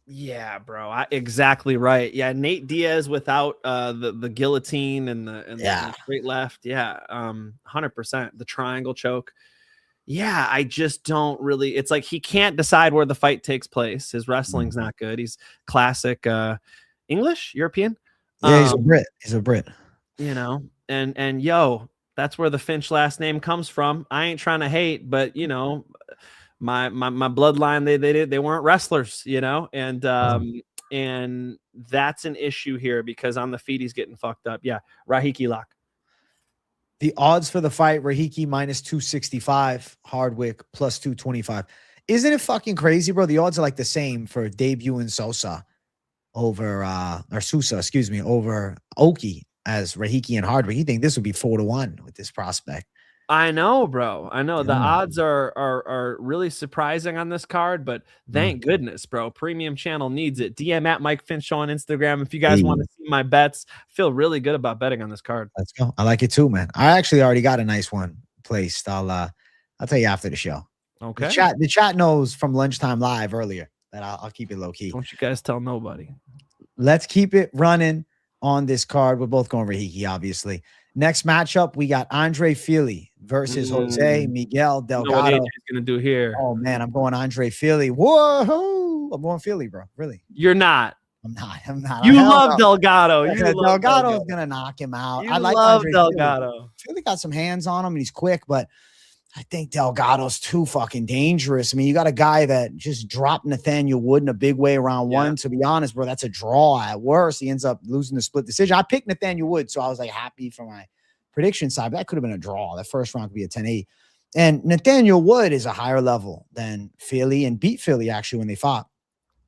Yeah, bro. Exactly right. Yeah, Nate Diaz without the guillotine and the straight left. Yeah, 100%. The triangle choke. Yeah, I just don't really. It's like he can't decide where the fight takes place. His wrestling's not good. He's classic English, European. Yeah, he's a Brit. He's a Brit. You know, and yo, that's where the Finch last name comes from. I ain't trying to hate, but you know, my bloodline, they weren't wrestlers, you know, and that's an issue here because on the feet he's getting fucked up. Yeah, Rahiki lock. The odds for the fight, Rahiki -265, Hardwick +225. Isn't it fucking crazy, bro? The odds are like the same for debuting Sosa over or Sousa, excuse me, over Oki as Rahiki and Hardwick. You think this would be 4-1 with this prospect? I know, bro. I know the odds are really surprising on this card, but thank goodness, bro. Premium channel needs it. DM at Mike Finch on Instagram if you guys want to see my bets. I feel really good about betting on this card. Let's go. I like it too, man. I actually already got a nice one placed. I'll tell you after the show. Okay. The chat knows from lunchtime live earlier that I'll keep it low key. Don't you guys tell nobody. Let's keep it running on this card. We're both going Rahiki, obviously. Next matchup, we got Andre Fili versus Jose Miguel Delgado. What AJ's gonna do here? Oh man, I'm going Andre Fili. Whoa, I'm going Fili, bro. Really? You're not. I'm not. You love Delgado. Delgado is gonna knock him out. I like Andre Delgado. Fili got some hands on him and he's quick, but I think Delgado's too fucking dangerous. I mean, you got a guy that just dropped Nathaniel Wood in a big way round one. To be honest, bro, that's a draw. At worst, he ends up losing the split decision. I picked Nathaniel Wood, so I was like happy for my prediction side, but that could have been a draw. That first round could be a 10-8. And Nathaniel Wood is a higher level than Fili and beat Fili actually when they fought.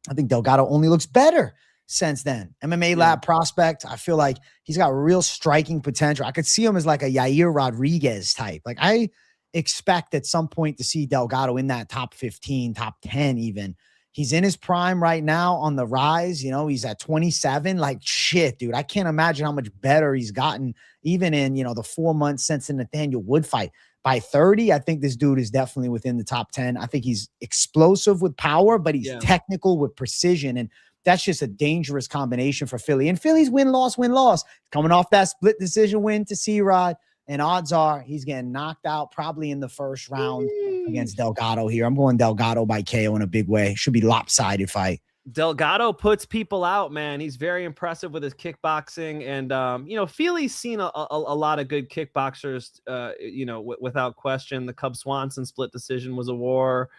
I think Delgado only looks better since then. MMA lab prospect. I feel like he's got real striking potential. I could see him as like a Yair Rodriguez type. Like I expect at some point to see Delgado in that top 15, top 10 even. He's in his prime right now on the rise. You know, he's at 27. Like, shit, dude. I can't imagine how much better he's gotten even in, you know, the 4 months since the Nathaniel Wood fight. By 30, I think this dude is definitely within the top 10. I think he's explosive with power, but he's technical with precision. And that's just a dangerous combination for Fili. And Philly's win-loss. Coming off that split decision win to C-Rod. And odds are he's getting knocked out probably in the first round against Delgado here. I'm going Delgado by KO in a big way. Should be lopsided fight. Delgado puts people out, man. He's very impressive with his kickboxing. And, you know, Fili's seen a lot of good kickboxers, you know, without question. The Cub Swanson split decision was a war.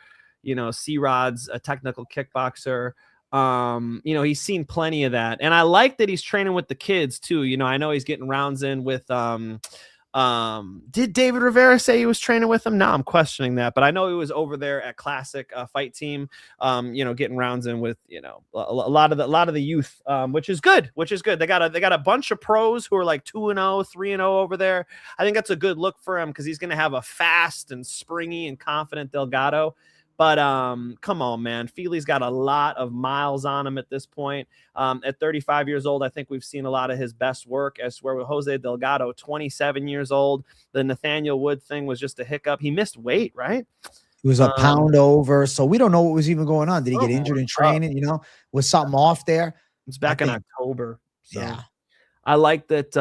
You know, C-Rod's a technical kickboxer. You know, he's seen plenty of that. And I like that he's training with the kids, too. You know, I know he's getting rounds in with did David Rivera say he was training with him? No, I'm questioning that, but I know he was over there at Classic Fight Team, you know, getting rounds in with, you know, a lot of the youth, which is good. They got a bunch of pros who are like 2-0, 3-0 over there. I think that's a good look for him because he's going to have a fast and springy and confident Delgado. But come on, man. Fili's got a lot of miles on him at this point. At 35 years old, I think we've seen a lot of his best work. I swear with Jose Delgado, 27 years old. The Nathaniel Wood thing was just a hiccup. He missed weight, right? He was a pound over. So we don't know what was even going on. Did he get injured in training? You know, was something off there? It's back in October. So. Yeah. I like that.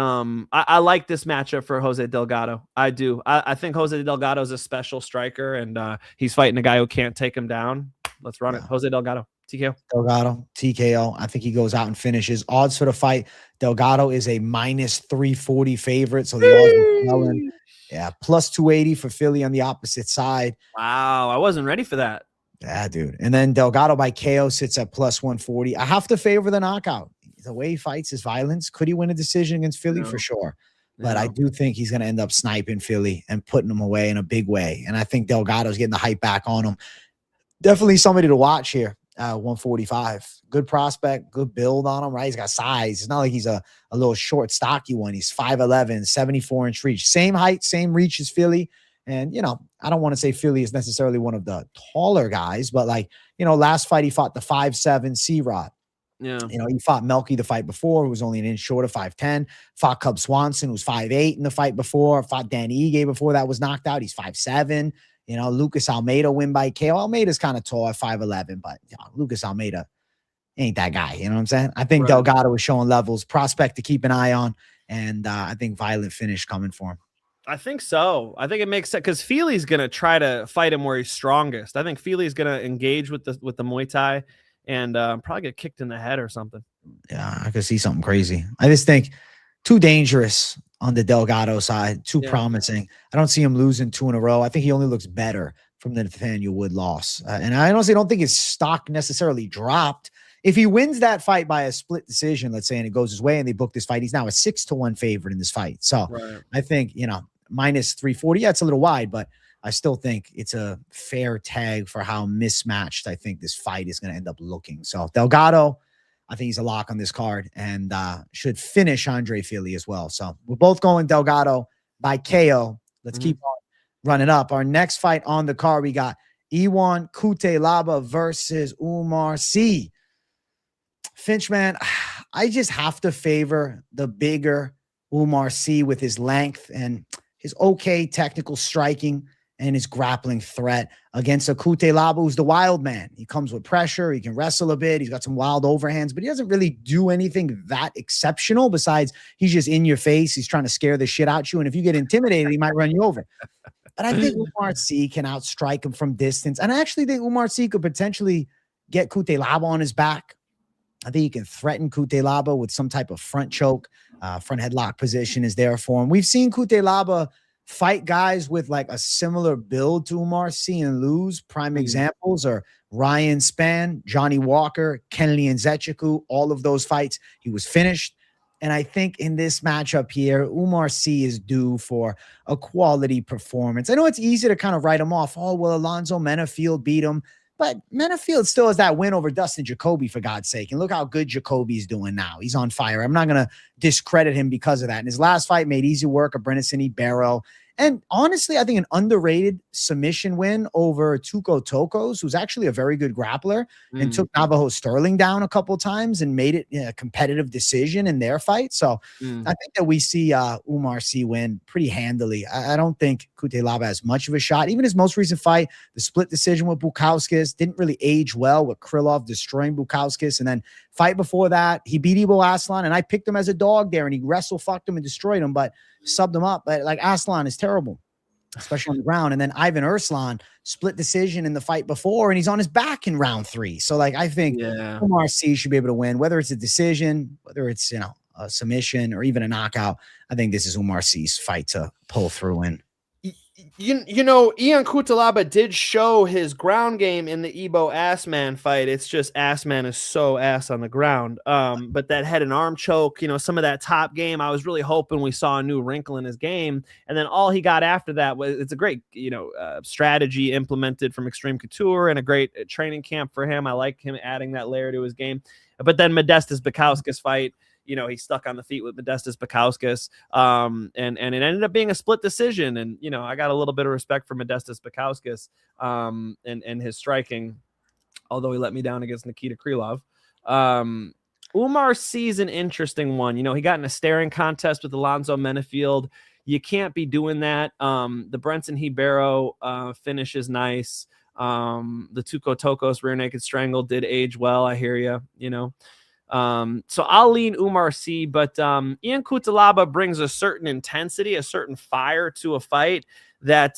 I like this matchup for Jose Delgado. I do. I think Jose Delgado is a special striker, and he's fighting a guy who can't take him down. Let's run it. Jose Delgado. TKO. Delgado. TKO. I think he goes out and finishes. Odds for the fight. Delgado is a -340 favorite. So the odds are selling. Yeah. +280 for Fili on the opposite side. Wow. I wasn't ready for that. Yeah, dude. And then Delgado by KO sits at +140. I have to favor the knockout. The way he fights his violence. Could he win a decision against Fili? For sure. But I do think he's going to end up sniping Fili and putting him away in a big way. And I think Delgado's getting the hype back on him. Definitely somebody to watch here. 145. Good prospect. Good build on him, right? He's got size. It's not like he's a little short, stocky one. He's 5'11", 74-inch reach. Same height, same reach as Fili. And, you know, I don't want to say Fili is necessarily one of the taller guys, but like, you know, last fight he fought the 5'7" C-Rod. Yeah. You know, he fought Melky the fight before, who was only an inch short of 5'10". Fought Cub Swanson, who was 5'8" in the fight before. Fought Dan Ige before that was knocked out. He's 5'7". You know, Lucas Almeida win by KO. Almeida's kind of tall at 5'11", but you know, Lucas Almeida ain't that guy. You know what I'm saying? I think Delgado is showing levels. Prospect to keep an eye on. And I think violent finish coming for him. I think so. I think it makes sense because Fili's gonna try to fight him where he's strongest. I think Fili's gonna engage with the Muay Thai and probably get kicked in the head or something. Yeah, I could see something crazy. I just think too dangerous on the Delgado side, too promising. I don't see him losing 2 in a row. I think he only looks better from the Nathaniel Wood loss. And I honestly don't think his stock necessarily dropped. If he wins that fight by a split decision, let's say, and it goes his way and they book this fight, he's now a 6-1 favorite in this fight. So I think, minus 340, yeah, it's a little wide, but I still think it's a fair tag for how mismatched I think this fight is going to end up looking. So Delgado, I think he's a lock on this card and should finish Andre Fili as well. So we're both going Delgado by KO. Let's keep on running up. Our next fight on the card, we got Iwan Cutelaba versus Umar C. Finch, man, I just have to favor the bigger Umar C with his length and his okay technical striking and his grappling threat against a Cutelaba who's the wild man. He comes with pressure. He can wrestle a bit. He's got some wild overhands, but he doesn't really do anything that exceptional besides he's just in your face. He's trying to scare the shit out you. And if you get intimidated, he might run you over. But I think Umar C can outstrike him from distance. And I actually think Umar C could potentially get Cutelaba on his back. I think he can threaten Cutelaba with some type of front choke. Front headlock position is there for him. We've seen Cutelaba fight guys with like a similar build to Umar C and lose. Prime examples are Ryan Spann, Johnny Walker, Kennedy and Zechiku. All of those fights, he was finished. And I think in this matchup here, Umar C is due for a quality performance. I know it's easy to kind of write him off. Oh, well, Alonzo Menafield beat him. But Menafield still has that win over Dustin Jacoby, for God's sake. And look how good Jacoby's doing now. He's on fire. I'm not going to discredit him because of that. And his last fight made easy work of Brennan Barrow. And honestly, I think an underrated submission win over Tuco Tokos, who's actually a very good grappler and took Navajo Sterling down a couple times and made it a competitive decision in their fight. So I think that we see Umar C win pretty handily. I don't think Cutelaba has much of a shot. Even his most recent fight, the split decision with Bukauskas, didn't really age well with Krylov destroying Bukauskas. And then fight before that, he beat Ibo Aslan, and I picked him as a dog there, and he wrestle-fucked him and destroyed him, but subbed him up. But like Aslan is terrible, especially on the ground. And then Ivan Urslan split decision in the fight before, and he's on his back in round 3. So like I think Umar C should be able to win, whether it's a decision, whether it's a submission or even a knockout. I think this is Umar C's fight to pull through in. Ian Cutelaba did show his ground game in the Ibo Assman fight. It's just Assman is so ass on the ground. But that head and arm choke, some of that top game, I was really hoping we saw a new wrinkle in his game. And then all he got after that was, it's a great, strategy implemented from Extreme Couture and a great training camp for him. I like him adding that layer to his game. But then Modestas Bukauskas fight, he stuck on the feet with Modestas Bukauskas, and it ended up being a split decision. And, I got a little bit of respect for Modestas Bukauskas and his striking, although he let me down against Nikita Krylov. Umar C's an interesting one. He got in a staring contest with Alonzo Menafield. You can't be doing that. The Brenton Hibero finish is nice. The Tuco Tokos rear naked strangle did age well. I hear you, so I'll lean Umar C, but Ian Cutelaba brings a certain intensity, a certain fire to a fight that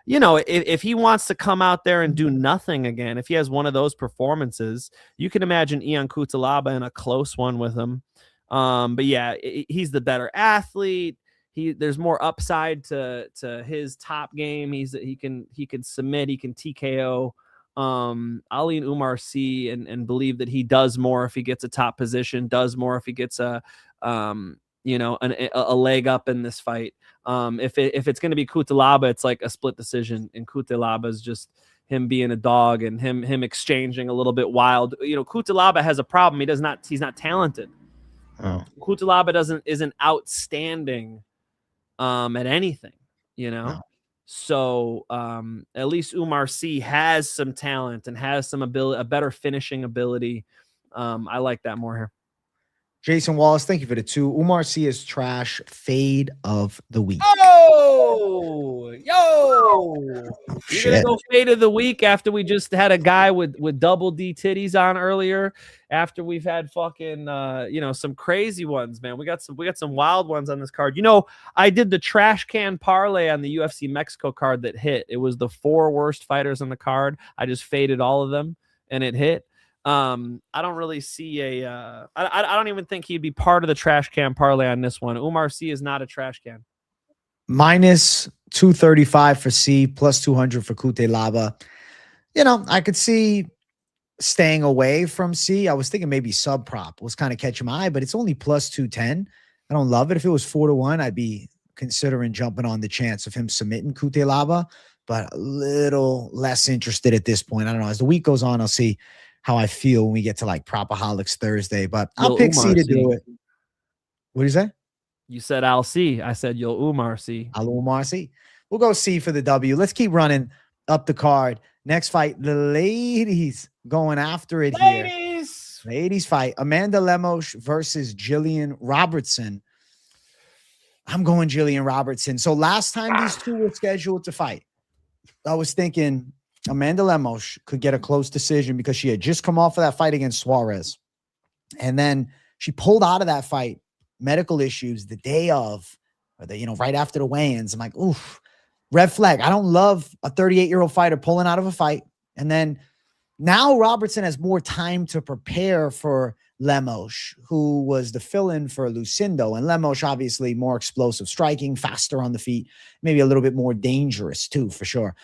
if he wants to come out there and do nothing again, if he has one of those performances, you can imagine Ian Cutelaba in a close one with him. But yeah, he's the better athlete. There's more upside to his top game. He can submit, he can TKO. I'll lean Umar C and believe that he does more if he gets a top position, does more if he gets a leg up in this fight. If it's going to be Cutelaba, it's like a split decision, and Cutelaba is just him being a dog and him exchanging a little bit wild. Cutelaba has a problem. He's not talented. Oh. Cutelaba isn't outstanding at anything, No. So at least Umar C has some talent and has some ability, a better finishing ability. I like that more here. Jason Wallace, thank you for the 2. Umar C is trash. Fade of the week. Oh, yo! You're Shit. gonna go fade of the week after we just had a guy with double D titties on earlier. After we've had fucking some crazy ones, man. We got some wild ones on this card. I did the trash can parlay on the UFC Mexico card that hit. It was the 4 worst fighters on the card. I just faded all of them and it hit. I don't really see I don't even think he'd be part of the trash can parlay on this one. Umar C is not a trash can. Minus 235 for C, plus 200 for Cutelaba. I could see staying away from C. I was thinking maybe sub prop was kind of catching my eye, but it's only plus 210. I don't love it. If it was 4-1, I'd be considering jumping on the chance of him submitting Cutelaba, but a little less interested at this point. I don't know. As the week goes on, I'll see how I feel when we get to like Propaholics Thursday, but I'll pick C to do it. What do you say? You said I'll see. I said you'll Umar C. I'll Umar C. We'll go C for the W. Let's keep running up the card. Next fight, the ladies going after it here. Ladies fight. Amanda Lemos versus Jillian Robertson. I'm going Jillian Robertson. So last time these two were scheduled to fight, I was thinking Amanda Lemos could get a close decision because she had just come off of that fight against Suarez. And then she pulled out of that fight, medical issues, the day of, or right after the weigh-ins. I'm like, oof, red flag. I don't love a 38-year-old fighter pulling out of a fight. And then now Robertson has more time to prepare for Lemos, who was the fill-in for Lucindo. And Lemos, obviously, more explosive striking, faster on the feet, maybe a little bit more dangerous too, for sure.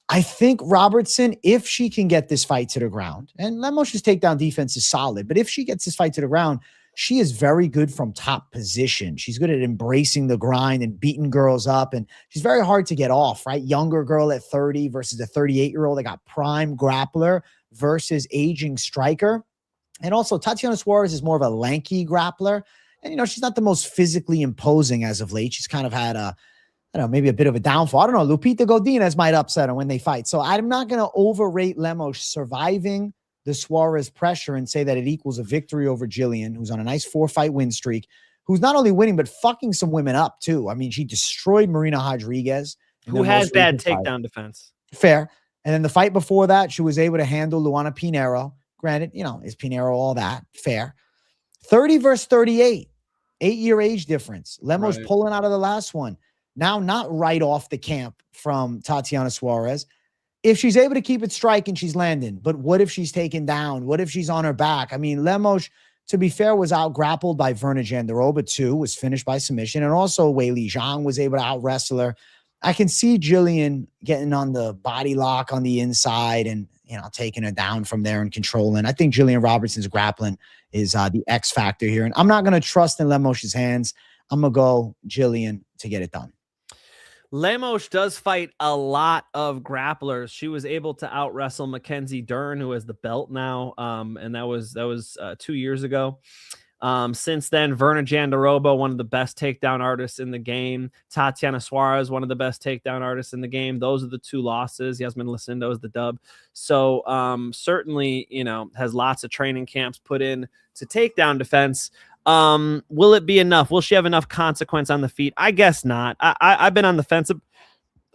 I think Robertson, if she can get this fight to the ground, and Lemos' takedown defense is solid, but if she gets this fight to the ground, she is very good from top position. She's good at embracing the grind and beating girls up, and she's very hard to get off, right? Younger girl at 30 versus a 38-year-old that got prime grappler versus aging striker. And also, Tatiana Suarez is more of a lanky grappler. And, she's not the most physically imposing as of late. She's kind of had maybe a bit of a downfall. I don't know. Lupita Godinez might upset her when they fight. So I'm not going to overrate Lemos surviving the Suarez pressure and say that it equals a victory over Jillian, who's on a nice 4-fight win streak, who's not only winning, but fucking some women up too. I mean, she destroyed Marina Rodriguez. Who has bad takedown defense. Fair. And then the fight before that, she was able to handle Luana Pinheiro. Granted, is Pinheiro all that? Fair. 30 versus 38. 8-year age difference. Lemos pulling out of the last one. Now not right off the camp from Tatiana Suarez. If she's able to keep it striking, she's landing. But what if she's taken down? What if she's on her back? I mean, Lemos, to be fair, was out-grappled by Verna Jandiroba too, was finished by submission. And also Weili Zhang was able to out-wrestle her. I can see Jillian getting on the body lock on the inside and, taking her down from there and controlling. I think Jillian Robertson's grappling is the X factor here. And I'm not going to trust in Lemos' hands. I'm going to go Jillian to get it done. Lemos does fight a lot of grapplers. She was able to out wrestle Mackenzie Dern, who has the belt now. And that was 2 years ago. Since then, Verna Jandiroba, one of the best takedown artists in the game. Tatiana Suarez, one of the best takedown artists in the game. Those are the 2 losses. Yasmin Lucindo is the dub. So certainly, has lots of training camps put in to takedown defense. Will it be enough? Will she have enough consequence on the feet? I guess not. I've been on the fence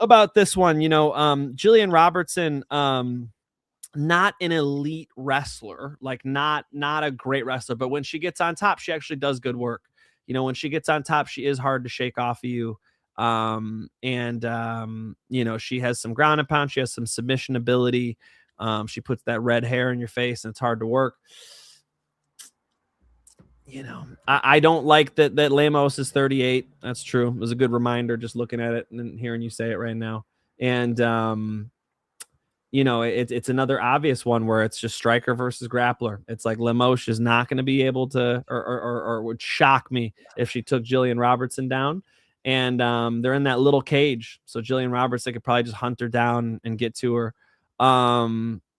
about this one. Jillian Robertson, not an elite wrestler, like not a great wrestler, but when she gets on top, she actually does good work. When she gets on top, she is hard to shake off of you. She has some ground and pound. She has some submission ability. She puts that red hair in your face and it's hard to work. I don't like that Lemos is 38. That's true. It was a good reminder just looking at it and hearing you say it right now. And, it's another obvious one where it's just striker versus grappler. It's like Lemos is not going to be able to, or would shock me if she took Jillian Robertson down. And they're in that little cage. So Jillian Robertson could probably just hunt her down and get to her.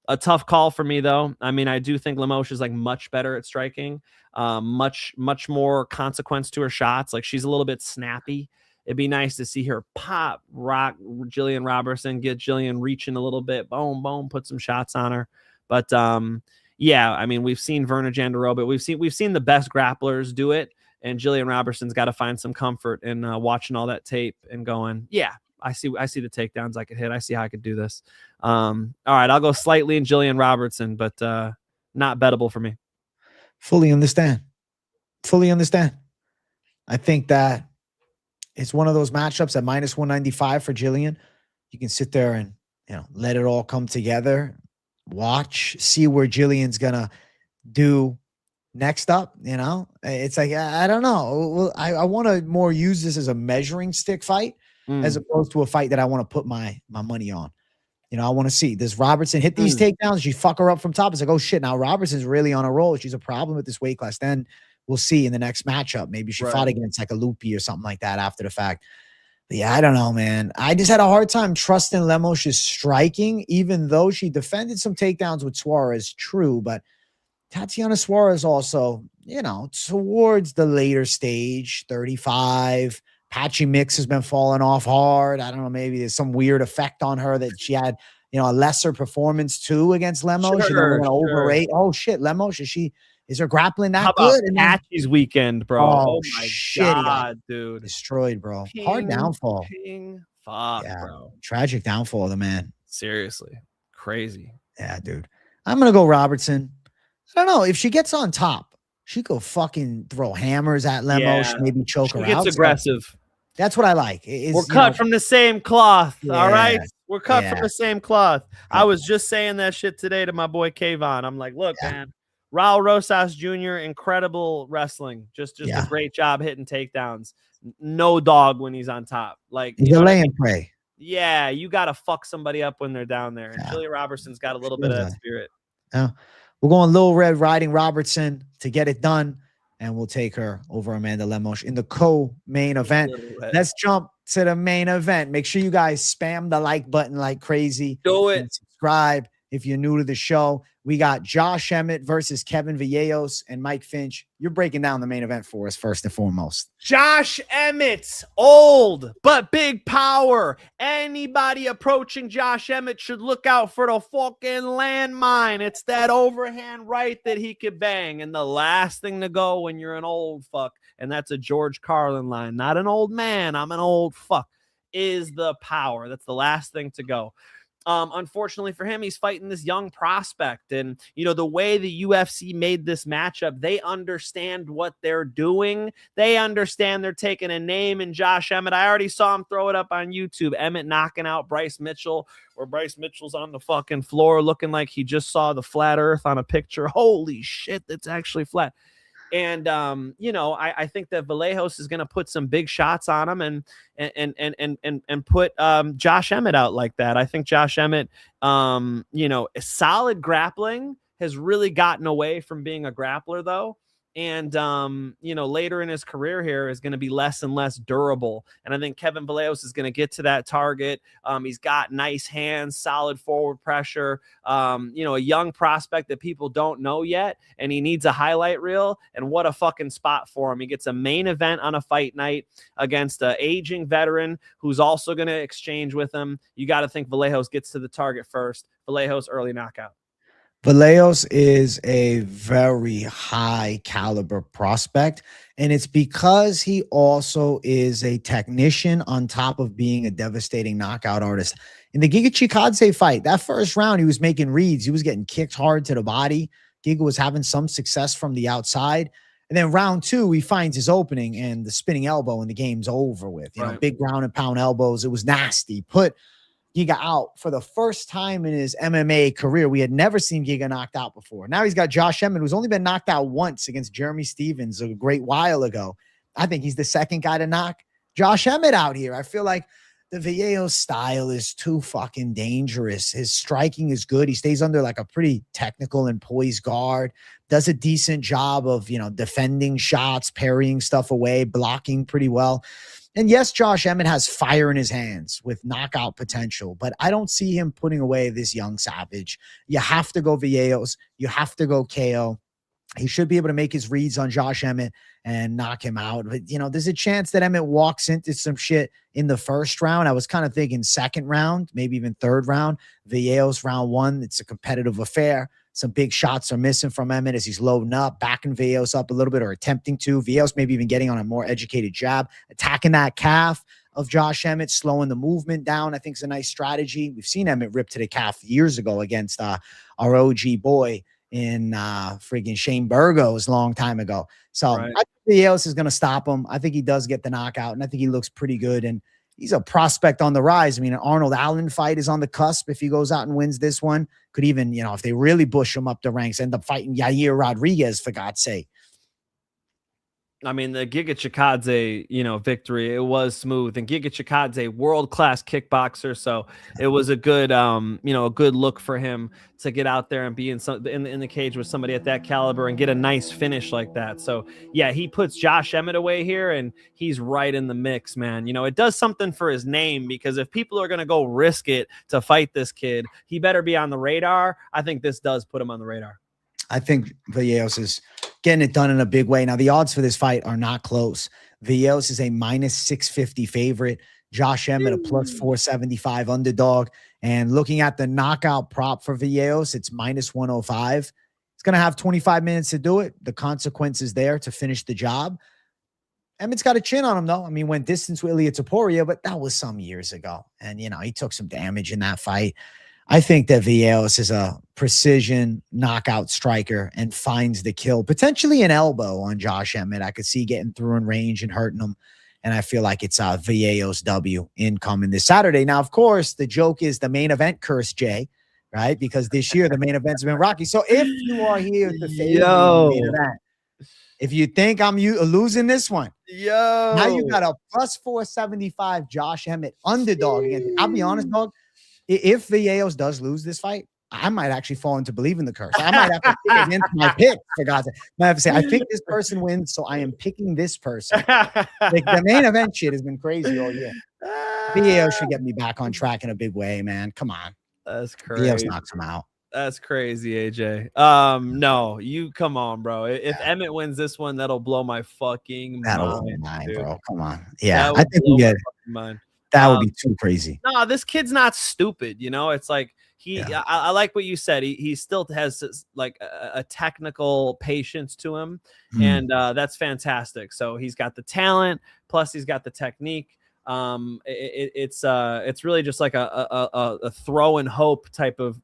A tough call for me, though. I mean, I do think Lemos is like much better at striking, much more consequence to her shots. Like she's a little bit snappy. It'd be nice to see her rock Jillian Robertson, get Jillian reaching a little bit, boom, boom, put some shots on her. But yeah, I mean, we've seen Verna Jandiroba, we've seen the best grapplers do it, and Jillian Robertson's got to find some comfort in watching all that tape and going, yeah, I see the takedowns I could hit. I see how I could do this. All right, I'll go slightly in Jillian Robertson, but not bettable for me. Fully understand. I think that it's one of those matchups at minus 195 for Jillian. You can sit there and, let it all come together, watch, see where Jillian's gonna do next up. It's like, I don't know. Well, I want to more use this as a measuring stick fight as opposed to a fight that I want to put my money on. I want to see, does Robertson hit these takedowns? She fuck her up from top. It's like, oh shit, now Robertson's really on a roll. She's a problem at this weight class. Then we'll see in the next matchup. Maybe she fought against like a Loopy or something like that after the fact. But yeah, I don't know, man. I just had a hard time trusting Lemos' striking, even though she defended some takedowns with Suarez. True, but Tatiana Suarez also, towards the later stage, 35. Patchy Mix has been falling off hard. I don't know. Maybe there's some weird effect on her that she had, a lesser performance too against Lemos. Sure. Overrate. Oh shit, Lemos, is her grappling that How about good? Patchy's weekend, bro? Oh my shit, God, dude. Destroyed, bro. Hard downfall. Fuck, bro. Tragic downfall of the man. Seriously. Crazy. Yeah, dude. I'm going to go Robertson. I don't know. If she gets on top, she could fucking throw hammers at Lemos, maybe choke her out. She gets aggressive. That's what I like. We're cut from the same cloth, all right? We're cut from the same cloth. I was just saying that shit today to my boy Kayvon. I'm like, look, man, Raul Rosas Jr., incredible wrestling. Just a great job hitting takedowns. No dog when he's on top. Like, he's a lay and pray. Yeah, you got to fuck somebody up when they're down there. And Julia Robertson's got a little bit of that spirit. Yeah. We're going Lil Red riding Robertson to get it done, and we'll take her over Amanda Lemos in the co-main event. Let's jump to the main event. Make sure you guys spam the like button like crazy. Do it. And subscribe if you're new to the show. We got Josh Emmett versus Kevin Vallejos and Mike Finch. You're breaking down the main event for us first and foremost. Josh Emmett, old but big power. Anybody approaching Josh Emmett should look out for the fucking landmine. It's that overhand right that he could bang. And the last thing to go when you're an old fuck, and that's a George Carlin line, not an old man, I'm an old fuck, is the power. That's the last thing to go. Unfortunately for him, he's fighting this young prospect. And, the way the UFC made this matchup, they understand what they're doing. They understand they're taking a name in Josh Emmett. I already saw him throw it up on YouTube. Emmett knocking out Bryce Mitchell, where Bryce Mitchell's on the fucking floor looking like he just saw the flat earth on a picture. Holy shit, that's actually flat. And I think that Vallejos is going to put some big shots on him and put Josh Emmett out like that. I think Josh Emmett, solid grappling, has really gotten away from being a grappler though. And, later in his career here is going to be less and less durable. And I think Kevin Vallejos is going to get to that target. He's got nice hands, solid forward pressure, a young prospect that people don't know yet. And he needs a highlight reel. And what a fucking spot for him. He gets a main event on a fight night against an aging veteran who's also going to exchange with him. You got to think Vallejos gets to the target first. Vallejos early knockout. Vallejos is a very high caliber prospect, and it's because he also is a technician on top of being a devastating knockout artist. In the Giga Chikadze fight, that first round, he was making reads. He was getting kicked hard to the body. Giga was having some success from the outside. And then round two, he finds his opening and the spinning elbow, and the game's over with. Big ground and pound elbows. It was nasty. Put Giga out for the first time in his MMA career. We had never seen Giga knocked out before. Now he's got Josh Emmett, who's only been knocked out once against Jeremy Stevens a great while ago. I think he's the second guy to knock Josh Emmett out here. I feel like the Vallejos style is too fucking dangerous. His striking is good. He stays under like a pretty technical and poised guard, does a decent job of, defending shots, parrying stuff away, blocking pretty well. And yes, Josh Emmett has fire in his hands with knockout potential, but I don't see him putting away this young savage. You have to go Vallejos. You have to go KO. He should be able to make his reads on Josh Emmett and knock him out. But, there's a chance that Emmett walks into some shit in the first round. I was kind of thinking second round, maybe even third round. Vallejos round one, it's a competitive affair. Some big shots are missing from Emmett as he's loading up, backing Vallejos up a little bit or attempting to. Vallejos maybe even getting on a more educated jab, attacking that calf. of Josh Emmett, slowing the movement down. I think is a nice strategy. We've seen Emmett rip to the calf years ago against our OG boy in friggin' Shane Burgos a long time ago. So I think Vallejos is going to stop him. I think he does get the knockout, and I think he looks pretty good. And he's a prospect on the rise. I mean, an Arnold Allen fight is on the cusp. If he goes out and wins this one, could even, if they really push him up the ranks, end up fighting Yair Rodriguez, for God's sake. I mean, the Giga Chikadze, victory, it was smooth. And Giga Chikadze, world-class kickboxer. So it was a good, a good look for him to get out there and be in the cage with somebody at that caliber and get a nice finish like that. So, yeah, he puts Josh Emmett away here, and he's right in the mix, man. It does something for his name, because if people are going to go risk it to fight this kid, he better be on the radar. I think this does put him on the radar. I think Vallejos is getting it done in a big way. Now, the odds for this fight are not close. Vallejos is a -650 favorite. Josh Emmett, a +475 underdog. And looking at the knockout prop for Vallejos, it's -105. It's going to have 25 minutes to do it. The consequence is there to finish the job. Emmett's got a chin on him, though. I mean, went distance with Ilia Topuria, but that was some years ago. And, he took some damage in that fight. I think that Vallejos is a precision knockout striker and finds the kill, potentially an elbow on Josh Emmett. I could see getting through in range and hurting him. And I feel like it's a Vallejos W incoming this Saturday. Now, of course, the joke is the main event curse, Jay, right? Because this year the main events have been rocky. So if you are here to favor the main event, if you think I'm losing this one, now you got a +475 Josh Emmett underdog against. I'll be honest, dog. If Vallejos does lose this fight, I might actually fall into believing the curse. I might have to pick against my pick, for God's sake. I might have to say, I think this person wins, so I am picking this person. Like, the main event shit has been crazy all year. Vallejos should get me back on track in a big way, man. Come on. That's crazy. Vallejos knocks him out. That's crazy, AJ. No, you come on, bro. If Emmett wins this one, that'll blow my fucking That'll mind, mind, dude. bro. Come on. Yeah, I think we get it. That would be too crazy. No, this kid's not stupid. It's like I like what you said. He still has like a technical patience to him, and that's fantastic. So he's got the talent, plus he's got the technique. It's really just like a throw and hope type of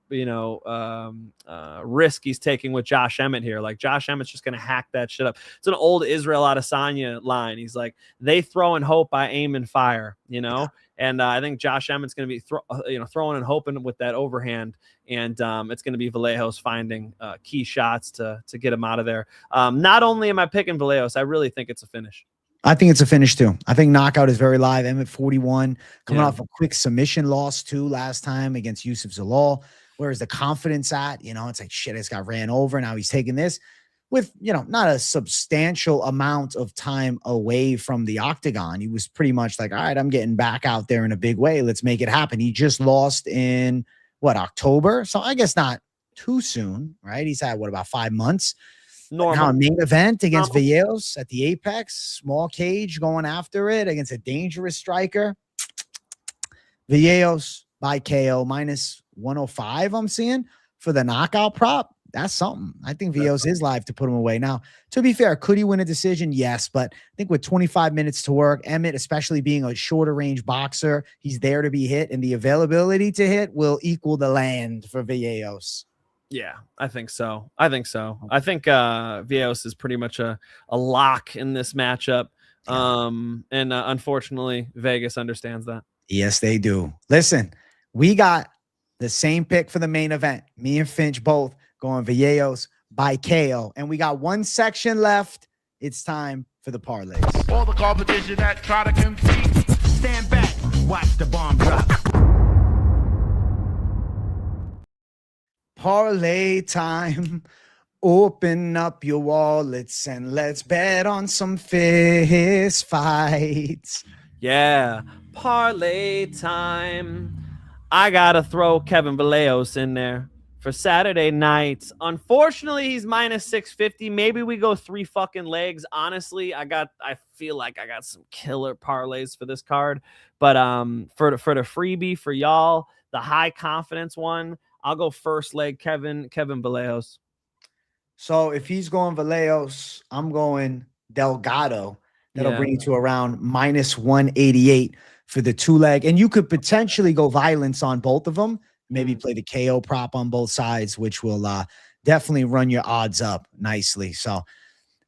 risk he's taking with Josh Emmett here. Like, Josh Emmett's just gonna hack that shit up. It's an old Israel Adesanya line. He's like, they throw and hope, I aim and fire. And I think Josh Emmett's gonna be throwing and hoping with that overhand, and it's gonna be Vallejos finding key shots to get him out of there. Not only am I picking Vallejos, I really think it's a finish. I think it's a finish too. I think knockout is very live. Emmett 41, coming off a quick submission loss too last time against Yusuf Zalal. Where's the confidence at? It's like, shit, this got ran over. Now he's taking this with, not a substantial amount of time away from the octagon. He was pretty much like, all right, I'm getting back out there in a big way. Let's make it happen. He just lost in October? So I guess not too soon, right? He's had about 5 months. Now a main event against Vallejos at the Apex, small cage, going after it against a dangerous striker. Vallejos by KO -105. I'm seeing for the knockout prop. That's something. I think Vallejos is live to put him away. Now, to be fair, could he win a decision? Yes, but I think with 25 minutes to work, Emmett, especially being a shorter range boxer, he's there to be hit, and the availability to hit will equal the land for Vallejos. Yeah, I think so. I think Vallejos is pretty much a lock in this matchup. And unfortunately, Vegas understands that. Yes, they do. Listen, we got the same pick for the main event. Me and Finch both going Vallejos by KO. And we got one section left. It's time for the parlays. All the competition that try to compete, stand back, watch the bomb drop. Parlay time. Open up your wallets and let's bet on some fist fights. Yeah, parlay time. I gotta throw Kevin Vallejos in there for Saturday night. Unfortunately, he's -650. Maybe we go 3 fucking legs. Honestly, I feel like I got some killer parlays for this card. But for the freebie for y'all, the high confidence one, I'll go first leg Kevin Vallejos. So if he's going Vallejos, I'm going Delgado. That'll bring you to around -188 for the 2-leg. And you could potentially go violence on both of them. Maybe play the KO prop on both sides, which will definitely run your odds up nicely. So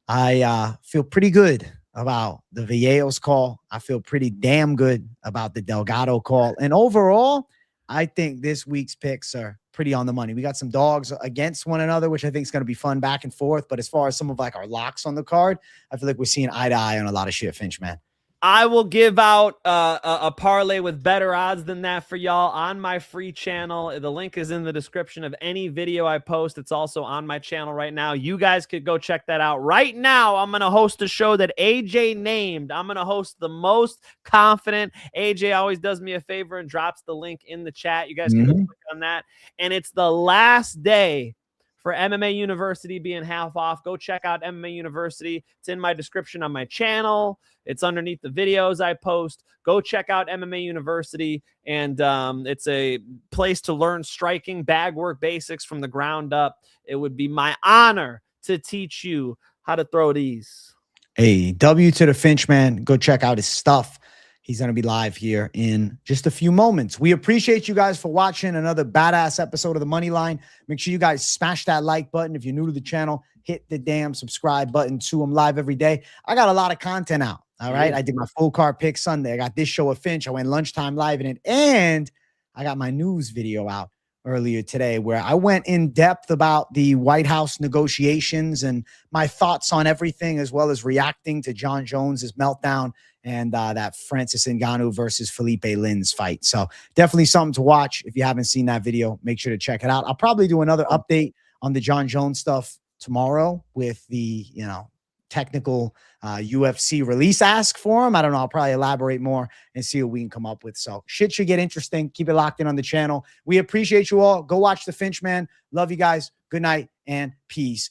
I feel pretty good about the Vallejos call. I feel pretty damn good about the Delgado call. And overall, I think this week's picks are pretty on the money. We got some dogs against one another, which I think is going to be fun back and forth. But as far as some of like our locks on the card, I feel like we're seeing eye to eye on a lot of shit, Finch, man. I will give out a parlay with better odds than that for y'all on my free channel. The link is in the description of any video I post. It's also on my channel right now. You guys could go check that out. Right now, I'm going to host a show that AJ named. I'm going to host the most confident. AJ always does me a favor and drops the link in the chat. You guys can go click on that. And it's the last day for MMA University being half off. Go check out MMA University. It's in my description on my channel. It's underneath the videos I post. Go check out MMA University. And it's a place to learn striking, bag work basics from the ground up. It would be my honor to teach you how to throw these. Hey, W to the Finch, man. Go check out his stuff. He's going to be live here in just a few moments. We appreciate you guys for watching another badass episode of the Moneyline. Make sure you guys smash that like button. If you're new to the channel, hit the damn subscribe button too. I'm live every day. I got a lot of content out. All right. I did my full card pick Sunday. I got this show with Finch. I went lunchtime live in it. And I got my news video out earlier today where I went in depth about the White House negotiations and my thoughts on everything, as well as reacting to John Jones's meltdown and that Francis Ngannou versus Felipe Lin's fight. So definitely something to watch. If you haven't seen that video, make sure to check it out. I'll probably do another update on the John Jones stuff tomorrow with the, technical UFC release ask for him. I don't know. I'll probably elaborate more and see what we can come up with. So shit should get interesting. Keep it locked in on the channel. We appreciate you all. Go watch the Finch, man. Love you guys. Good night and peace.